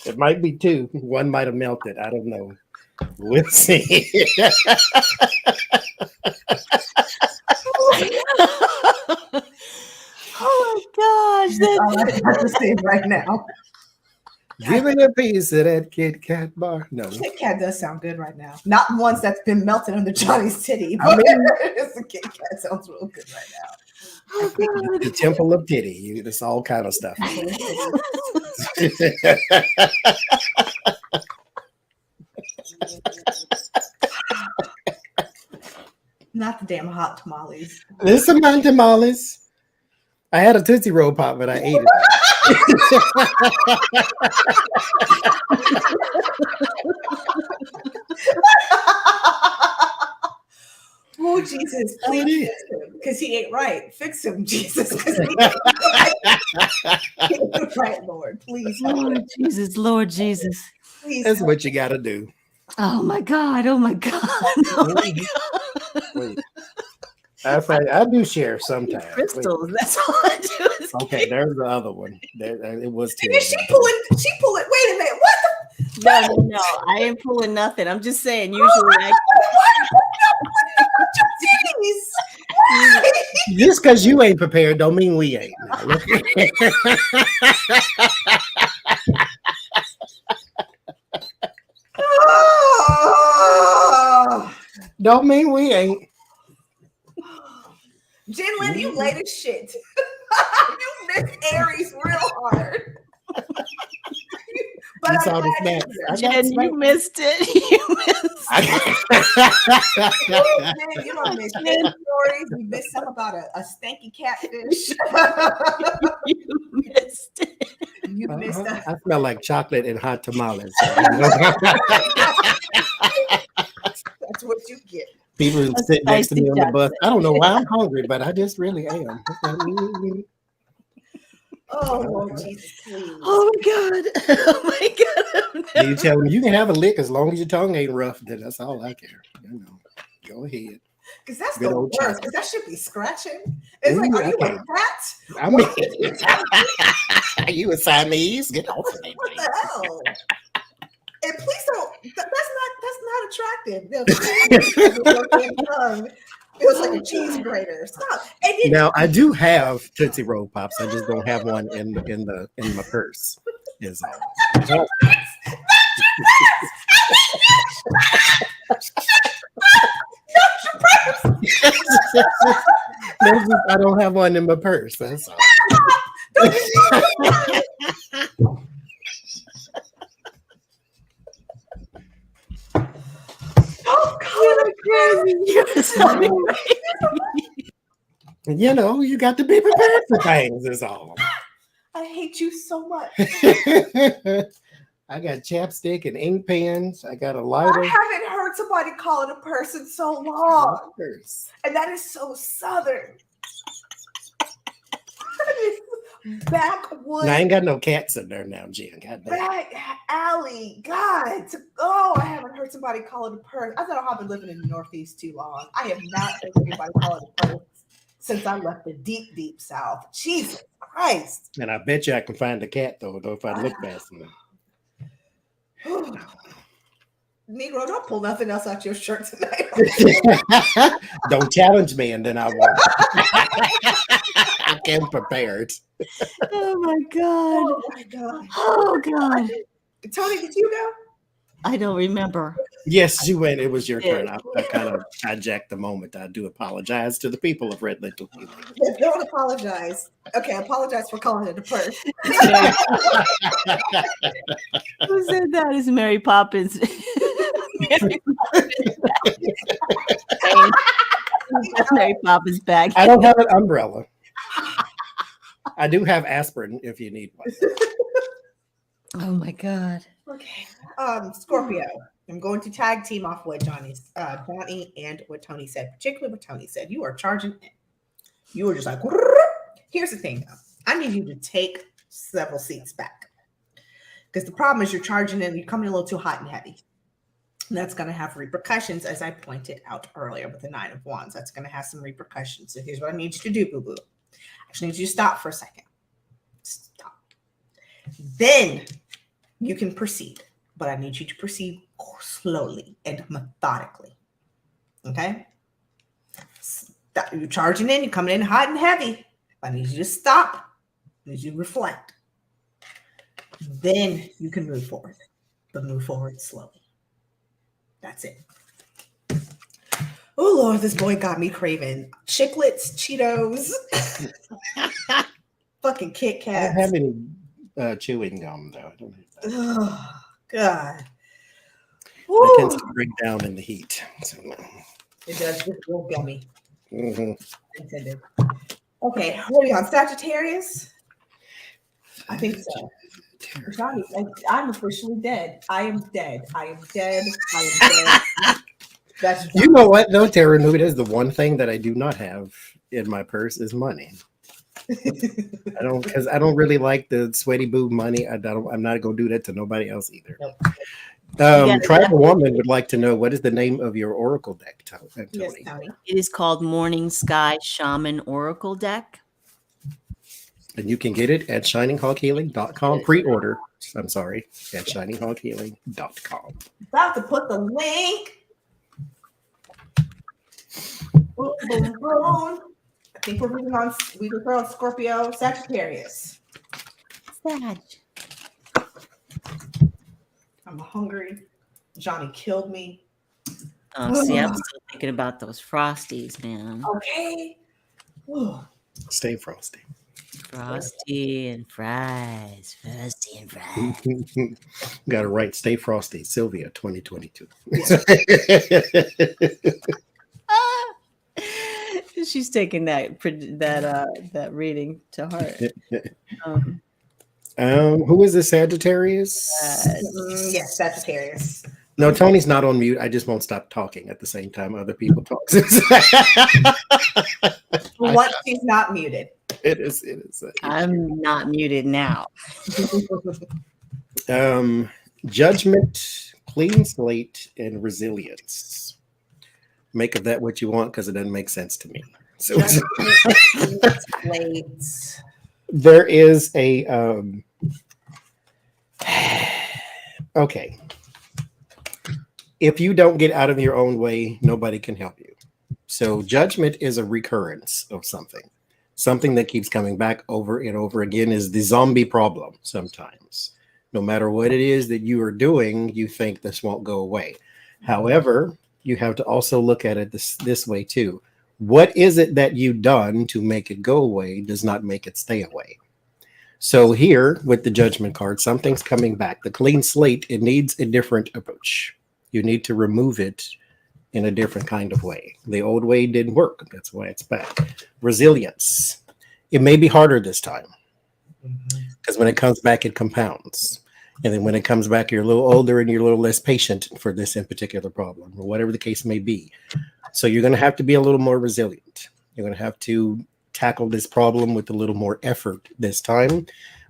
It might be two. One might have melted. I don't know. We'll see. Oh my gosh. That's all I have to say right now. Give me a piece of that Kit Kat bar. No. Kit Kat does sound good right now. Not ones that's been melted under Johnny's titty, I but mean, it's a Kit Kat sounds real good right now. Oh, God. the temple of titty. It's all kind of stuff. Not the damn hot tamales. Listen, my tamales. I had a Tootsie Roll Pop, but I ate it. Oh, Jesus, please fix him, because he ain't right. Fix him, Jesus, because he ain't right, Lord. Please. Lord Jesus, Lord Jesus. Please. That's what you got to do. Oh my God. Oh my God. Oh my God. Wait. I do share sometimes. Crystals. That's all I do. Is Okay, there's the other one. It was Did terrible. she pull it. Wait a minute. What the? No, I ain't pulling nothing. I'm just saying. Usually, Just because you ain't prepared don't mean we ain't. Don't mean we ain't. Jen Lynn, you late as shit. You missed Aries real hard. But You I'm saw the glad snaps. you're I here. got Jen, snaps. you missed it. Man, you don't miss any stories. You missed some about a stanky catfish. You missed it. You missed that. I smell like chocolate and hot tamales. That's what you get. People who sit next to me on the bus. chocolate. I don't know why I'm hungry, but I just really am. Oh, Lord Jesus, please. Oh my God. Oh my God. You tell me you can have a lick as long as your tongue ain't rough. Then that's all I care. You know, go ahead. Because that's Good the old worst. chocolate. Because that should be scratching. It's like, Ooh, are you okay. a cat? I mean, are you a Siamese? Get off of me, What man. the hell? And please don't. That's not attractive. It was like a cheese grater. Stop. And then, Now I do have Tootsie Roll Pops. I just don't have one in my purse. Is all. I don't have one in my purse. That's all. You know, you got to be prepared for things. Is all. I hate you so much. I got chapstick and ink pens. I got a I lighter. haven't heard somebody call it a purse in so long. And that is so southern. Backwoods. I ain't got no cats in there now, Jen. Back alley. God. Oh, I haven't heard somebody call it a purse. I don't know how I've been living in the Northeast too long. I have not heard anybody call it a purse since I left the deep, deep South. Jesus Christ. And I bet you I can find a cat, though if I look fast enough. Negro, don't pull nothing else out your shirt tonight. Don't challenge me, and then I won't. I came prepared. Oh my god. Oh my God. Oh god. Tony, did you go? I don't remember. Yes, you went. It was your turn. I kind of hijacked the moment. I do apologize to the people of Red Lentil Healing. Don't apologize. Okay, apologize for calling it a purse. Who said that? Is Mary Poppins. Mary Poppins bag. I don't have an umbrella. I do have aspirin if you need one. Oh my god. Okay. Scorpio. I'm going to tag team off what Johnny and what Tony said, particularly what Tony said. You are charging in. You were just like, here's the thing though. I need you to take several seats back. Because the problem is you're charging in, you're coming in a little too hot and heavy. And that's going to have repercussions, as I pointed out earlier with the 9 of Wands. That's going to have some repercussions. So here's what I need you to do, boo-boo. I just need you to stop for a second. Stop. Then you can proceed. But I need you to proceed slowly and methodically. Okay? You're charging in, you're coming in hot and heavy. I need you to stop. I need you to reflect. Then you can move forward. But move forward slowly. That's it. Oh, Lord, this boy got me craving chiclets, Cheetos, fucking Kit I don't Kats. have any chewing gum, though. I don't have that. Oh, God. It tends to break down in the heat. So, It does. Just real gummy. mhm. Intended. Okay, what are we on? Sagittarius? I think so. Johnny, I'm officially dead. I am dead. I am dead. I am dead. That's You know what, though, Tara, who it is the one thing that I do not have in my purse is money. I don't really like the sweaty boob money. I'm not gonna do that to nobody else either. Nope. Tribal Woman would like to know what is the name of your oracle deck, Tony? Yes, Tony. It is called Morning Sky Shaman Oracle Deck. And you can get it at shininghawkhealing.com. Pre-order. I'm sorry, at shininghawkhealing.com. About to put the link. Boom, boom, boom. I think we're moving on. We refer on Scorpio, Sagittarius. Sag. I'm hungry. Johnny killed me. Oh, see, I'm still thinking about those Frosties, man. Okay. Ooh. Stay frosty. Frosty and fries. Frosty and fries. Got to write Stay Frosty, Sylvia 2022. She's taking that reading to heart. Who is the Sagittarius? Yes, Sagittarius. No, Tony's not on mute. I just won't stop talking at the same time other people talk. Once she's not muted. It is. I'm not muted now. Judgment, clean slate, and resilience. Make of that what you want, because it doesn't make sense to me. So Plates. there is a okay. If you don't get out of your own way, nobody can help you. So judgment is a recurrence of something. Something that keeps coming back over and over again is the zombie problem sometimes. No matter what it is that you are doing, you think this won't go away. However, you have to also look at it this way too. What is it that you've done to make it go away does not make it stay away. So here with the judgment card, something's coming back. The clean slate, it needs a different approach. You need to remove it in a different kind of way. The old way didn't work. That's why it's back. Resilience. It may be harder this time because when it comes back, it compounds. And then when it comes back, you're a little older and you're a little less patient for this in particular problem, or whatever the case may be. So you're going to have to be a little more resilient. You're going to have to tackle this problem with a little more effort this time,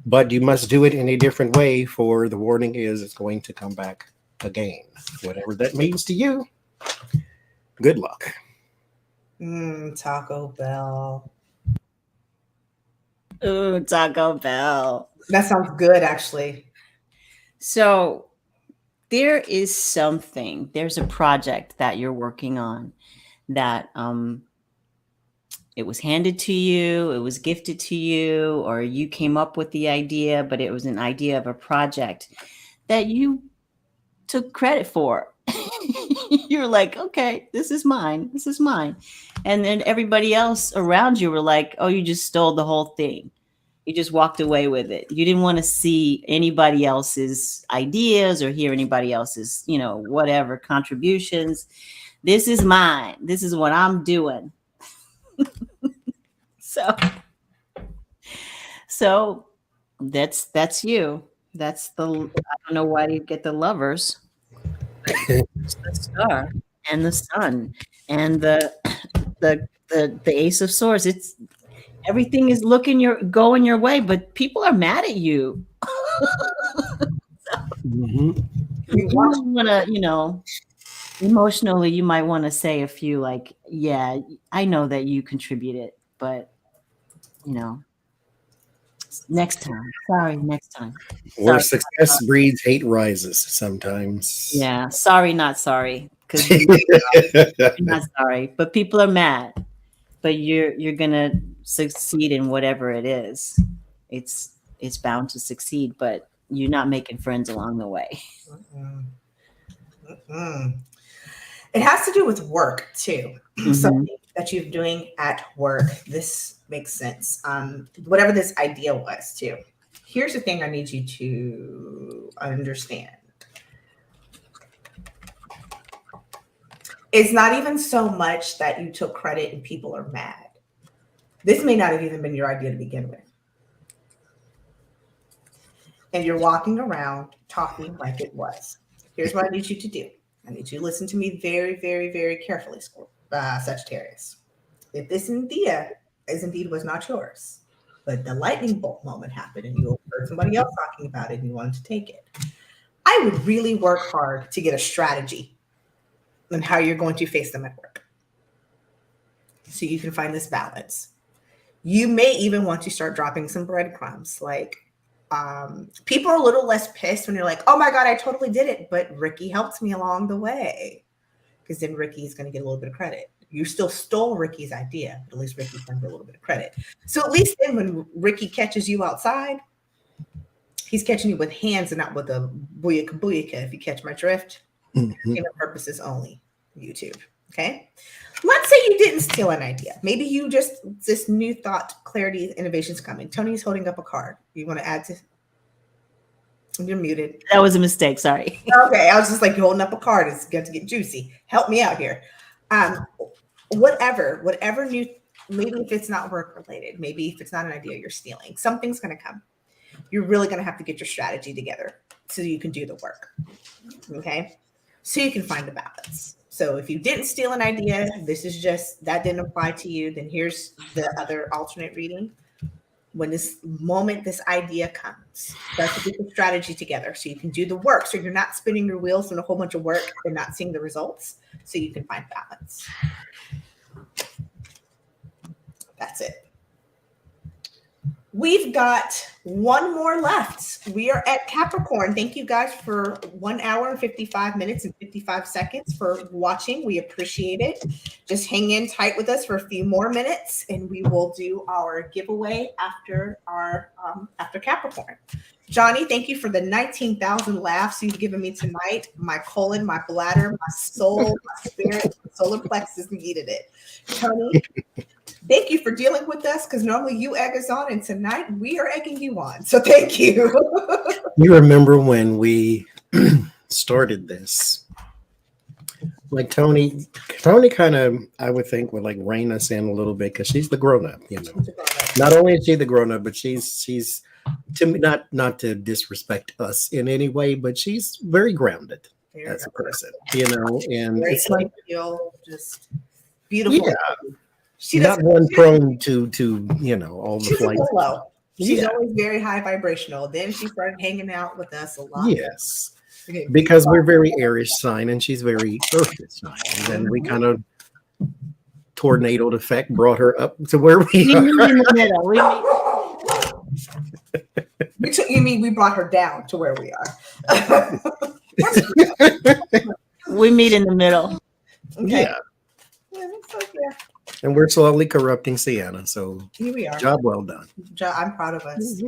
but you must do it in a different way, for the warning is it's going to come back again. Whatever that means to you, good luck. Taco Bell. Ooh, Taco Bell. That sounds good, actually. So there is something, there's a project that you're working on that it was handed to you, it was gifted to you, or you came up with the idea, but it was an idea of a project that you took credit for. You're like, okay, this is mine. This is mine. And then everybody else around you were like, oh, you just stole the whole thing. You just walked away with it. You didn't want to see anybody else's ideas or hear anybody else's, whatever contributions. This is mine. This is what I'm doing. So that's you. That's I don't know why you get the Lovers. It's the Star and the Sun and the Ace of Swords. It's everything is going your way, but people are mad at you. You want to, emotionally, you might want to say a few like, yeah, I know that you contributed, but next time. Sorry, next time. Where success breeds, hate rises sometimes. Yeah, sorry, not sorry. Because you're not sorry, but people are mad. But you're gonna succeed in whatever it is. It's bound to succeed, but you're not making friends along the way. It has to do with work too. Something that you're doing at work. This makes sense. Whatever this idea was too. Here's the thing I need you to understand. It's not even so much that you took credit and people are mad. This may not have even been your idea to begin with. And you're walking around talking like it was. Here's what I need you to do. I need you to listen to me very, very, very carefully, Sagittarius. If this idea was not yours, but the lightning bolt moment happened and you heard somebody else talking about it and you wanted to take it, I would really work hard to get a strategy on how you're going to face them at work, so you can find this balance. You may even want to start dropping some breadcrumbs. Like people are a little less pissed when you're like, oh my God, I totally did it, but Ricky helped me along the way. Because then Ricky's going to get a little bit of credit. You still stole Ricky's idea, but at least Ricky's going to get a little bit of credit. So at least then when Ricky catches you outside, he's catching you with hands and not with a booyaka booyaka, if you catch my drift. Entertainment purposes only, YouTube. Okay. Let's say you didn't steal an idea. Maybe you just, this new thought, clarity, innovation's coming. Tony's holding up a card. You want to add to? You're muted. That was a mistake. Sorry. Okay. I was just like, you're holding up a card. It's going to get juicy. Help me out here. Whatever new, maybe if it's not work related, maybe if it's not an idea you're stealing, something's going to come. You're really going to have to get your strategy together so you can do the work. Okay. So you can find a balance. So if you didn't steal an idea, this is just, that didn't apply to you, then here's the other alternate reading. when this moment, this idea comes, start to get the strategy together so you can do the work. So you're not spinning your wheels in a whole bunch of work and not seeing the results. So you can find balance. That's it. We've got one more left. We are at Capricorn. Thank you guys for 1 hour and 55 minutes and 55 seconds for watching. We appreciate it. Just hang in tight with us for a few more minutes and we will do our giveaway after after Capricorn. Johnny, thank you for the 19,000 laughs you've given me tonight. My colon, my bladder, my soul, my spirit, my solar plexus needed it. Tony, thank you for dealing with us because normally you egg us on and tonight we are egging you on. So thank you. You remember when we started this? Like Tony kind of, I would think, would like rein us in a little bit because she's the grown up, you know. Not only is she the grown up, but she's to me, not to disrespect us in any way, but she's very grounded as a person, you know. And very it's like just beautiful. Yeah. She not one prone to you know all the flights. Low. She's always very high vibrational. Then she started hanging out with us a lot. Yes, because we're very airish sign and she's very earthish sign, and then we kind of tornado effect brought her up to where we are. In the middle. You mean we brought her down to where we are? We meet in the middle. Okay. Yeah. And we're slowly corrupting Sienna. So here we are. Job well done. I'm proud of us.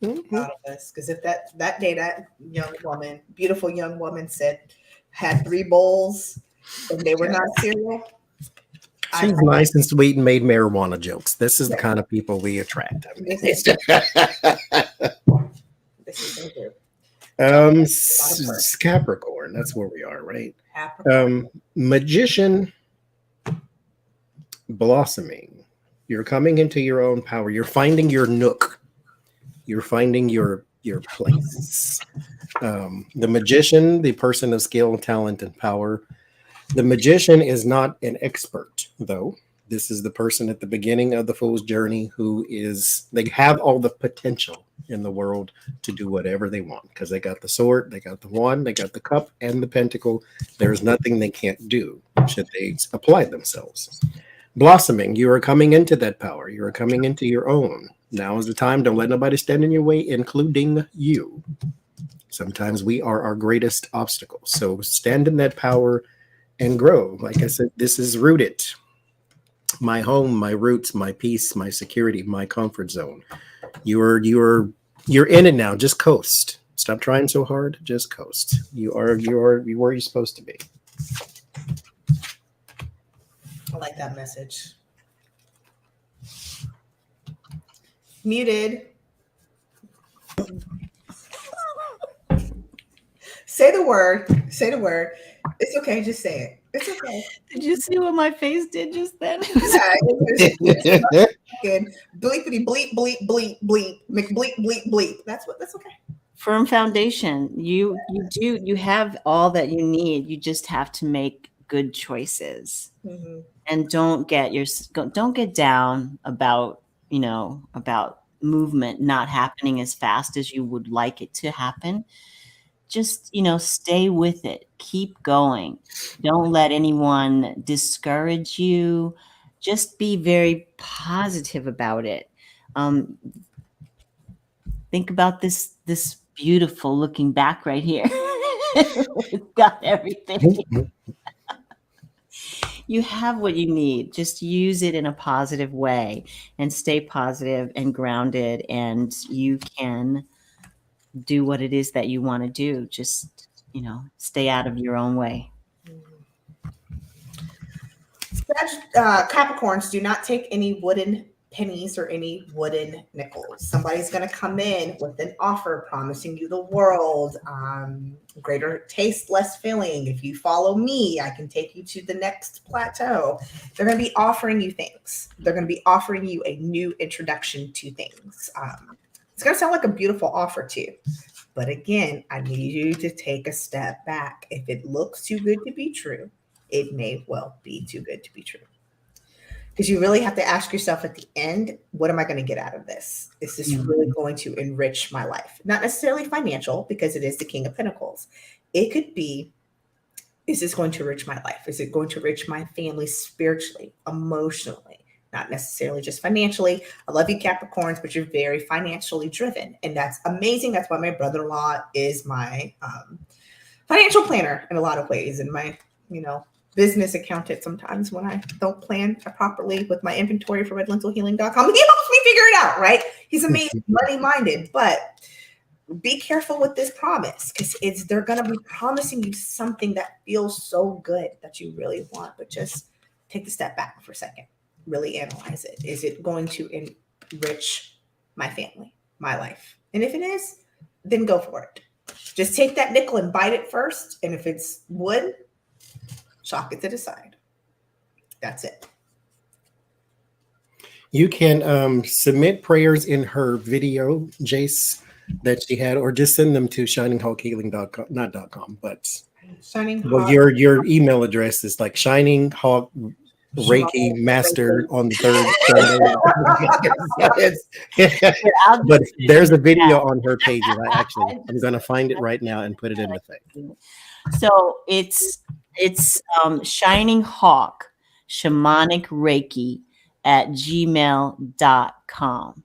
Proud of us. Because if that day, that young woman, beautiful young woman had 3 bowls and they were not cereal. She's nice and sweet and made marijuana jokes. This is the kind of people we attract. I mean, this is so good. Capricorn. That's where we are, right? Capricorn. Magician blossoming. You're coming into your own power. You're finding your nook. You're finding your place. The magician, the person of skill, talent, and power. The magician is not an expert, though. This is the person at the beginning of the fool's journey they have all the potential in the world to do whatever they want because they got the sword, they got the wand, they got the cup and the pentacle. There's nothing they can't do should they apply themselves. Blossoming, you are coming into that power. You are coming into your own. Now is the time. Don't let nobody stand in your way, including you. Sometimes we are our greatest obstacle. So stand in that power and grow. Like I said, this is rooted. My home, my roots, my peace, my security, my comfort zone. You're in it now. Just coast. Stop trying so hard. Just coast. You are where you're supposed to be. I like that message. Muted. Say the word. Say the word. It's okay. Just say it. It's okay. Did you see what my face did just then? Bleepity bleep bleep bleep bleep McBleep bleep bleep. That's okay. Firm foundation. You have all that you need. You just have to make good choices. Mm-hmm. And don't get down about movement not happening as fast as you would like it to happen. Just, stay with it. Keep going. Don't let anyone discourage you. Just be very positive about it. Think about this beautiful looking back right here. It's got everything. You have what you need. Just use it in a positive way and stay positive and grounded, and you can do what it is that you want to do. Just, stay out of your own way. Capricorns, do not take any wooden pennies or any wooden nickels. Somebody's going to come in with an offer promising you the world, greater taste, less filling. If you follow me, I can take you to the next plateau. They're going to be offering you things. They're going to be offering you a new introduction to things. It's going to sound like a beautiful offer too. But again, I need you to take a step back. If it looks too good to be true, it may well be too good to be true. Because you really have to ask yourself at the end, what am I going to get out of this? Is this really going to enrich my life? Not necessarily financial, because it is the King of Pentacles. It could be, is this going to enrich my life? Is it going to enrich my family spiritually, emotionally? Not necessarily just financially. I love you, Capricorns, but you're very financially driven. And that's amazing. That's why my brother-in-law is my financial planner in a lot of ways. And my, business accountant sometimes when I don't plan properly with my inventory for redlentilhealing.com. He helps me figure it out, right? He's amazing, money-minded. But be careful with this promise, because they're going to be promising you something that feels so good that you really want. But just take the step back for a second. Really analyze it. Is it going to enrich my family, my life? And if it is, then go for it. Just take that nickel and bite it first. And if it's wood, chalk it to the side. That's it. You can submit prayers in her video, Jace, that she had, or just send them to shininghawkhealing.com, not .com, but your email address is like Shining Hawk Reiki Master on the third Sunday. But there's a video on her page. I'm going to find it right now and put it in the thing. So it's Shining Hawk Shamanic Reiki at gmail.com.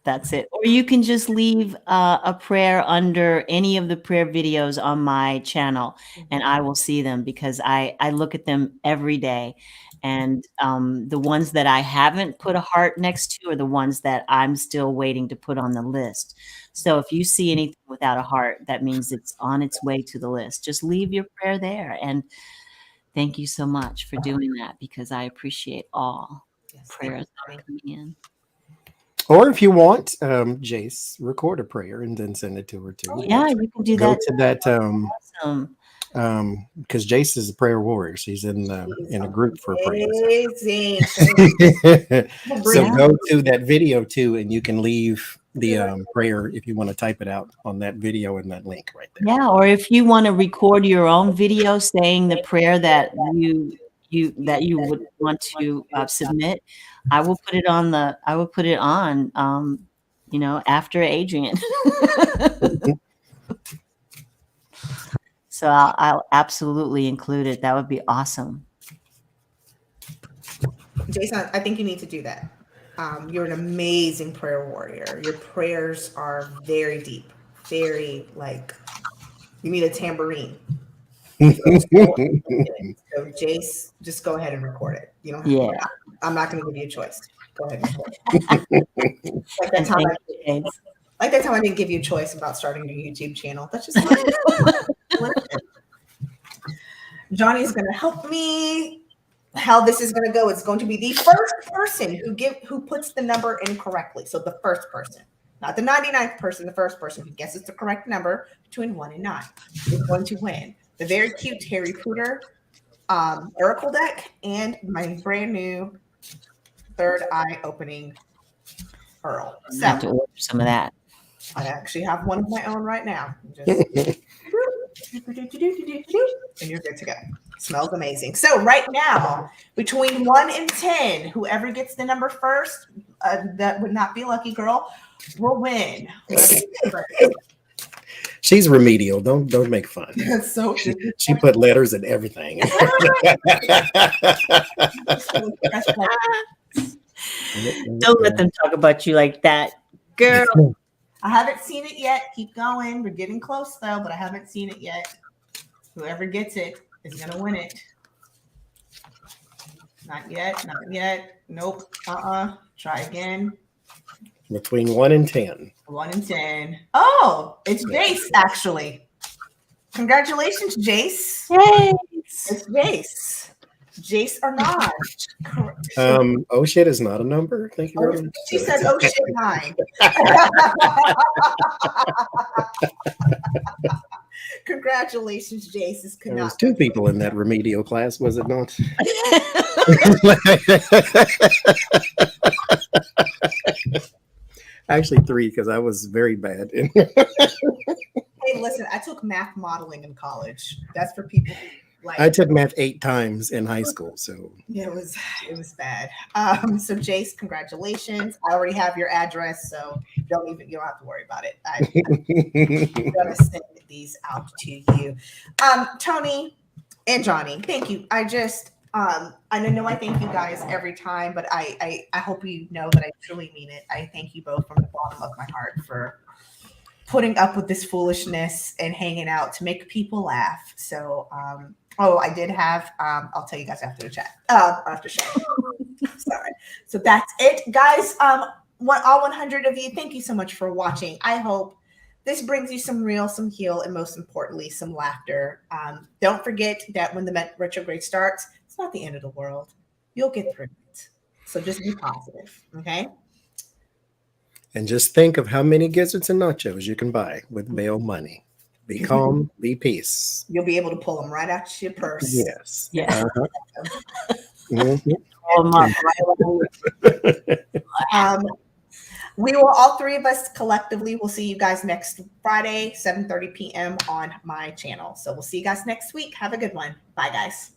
That's it. Or you can just leave a prayer under any of the prayer videos on my channel, and I will see them, because I look at them every day. And the ones that I haven't put a heart next to are the ones that I'm still waiting to put on the list. So if you see anything without a heart, that means it's on its way to the list. Just leave your prayer there. And thank you so much for doing that, because I appreciate all prayers that are coming in. Or if you want, Jace, record a prayer and then send it to her too. Yeah, you can do Go that. to that. Awesome. Because Jace is a prayer warrior. She's in a group for prayers. Amazing. So go to that video too, and you can leave the prayer if you want to type it out on that video and that link right there. Yeah, or if you want to record your own video saying the prayer that you would want to submit, I will put it on after Adrian. So I'll absolutely include it. That would be awesome. Jason, I think you need to do that. You're an amazing prayer warrior. Your prayers are very deep, very you need a tambourine. So Jace, just go ahead and record it. You don't have to. I'm not going to give you a choice. Go ahead and record it. Like that time I didn't give you a choice about starting your YouTube channel. That's just Johnny's going to help me. How this is going to go? It's going to be the first person who puts the number in correctly. So the first person, not the 99th person, the first person who guesses the correct number between 1 and 9 is going to win the very cute Harry Potter Oracle deck and my brand new third eye opening pearl. So I have to order some of that. I actually have one of my own right now. And you're good to go. Smells amazing. So right now, between 1 and 10, whoever gets the number first, that would not be lucky girl, will win. She's remedial. Don't make fun. That's so she put letters in everything. Don't let them talk about you like that, girl. I haven't seen it yet. Keep going. We're getting close though, but I haven't seen it yet. Whoever gets it is gonna win it. Not yet. Not yet. Nope. Try again. Between 1 and 10. 1 and 10. Oh, it's Jace, actually. Congratulations, Jace. Yay. It's Jace. Jace or not. Oh shit is not a number. Thank you very much. She said, oh shit, 9. Congratulations, Jace. There was 2 people in that remedial class, was it not? Actually 3, because I was very bad. Hey, listen, I took math modeling in college. That's for people Like, I took math 8 times in high school, so yeah, it was bad. So Jace, congratulations. I already have your address, so you don't have to worry about it. I'm gonna send these out to you. Tony and Johnny, thank you. I know I thank you guys every time, but I hope you know that I truly mean it. I thank you both from the bottom of my heart for putting up with this foolishness and hanging out to make people laugh. So I did have I'll tell you guys after the chat. After show. Sorry. So that's it, guys. All 100 of you, thank you so much for watching. I hope this brings you some heal, and most importantly, some laughter. Don't forget that when the retrograde starts, it's not the end of the world. You'll get through it. So just be positive, okay? and just think of how many gizzards and nachos you can buy with bail money. Be calm, be peace. You'll be able to pull them right out your purse. Yes. Yeah. Mhm. We will, all three of us collectively, we'll see you guys next Friday, 7:30 p.m. on my channel. So we'll see you guys next week. Have a good one. Bye, guys.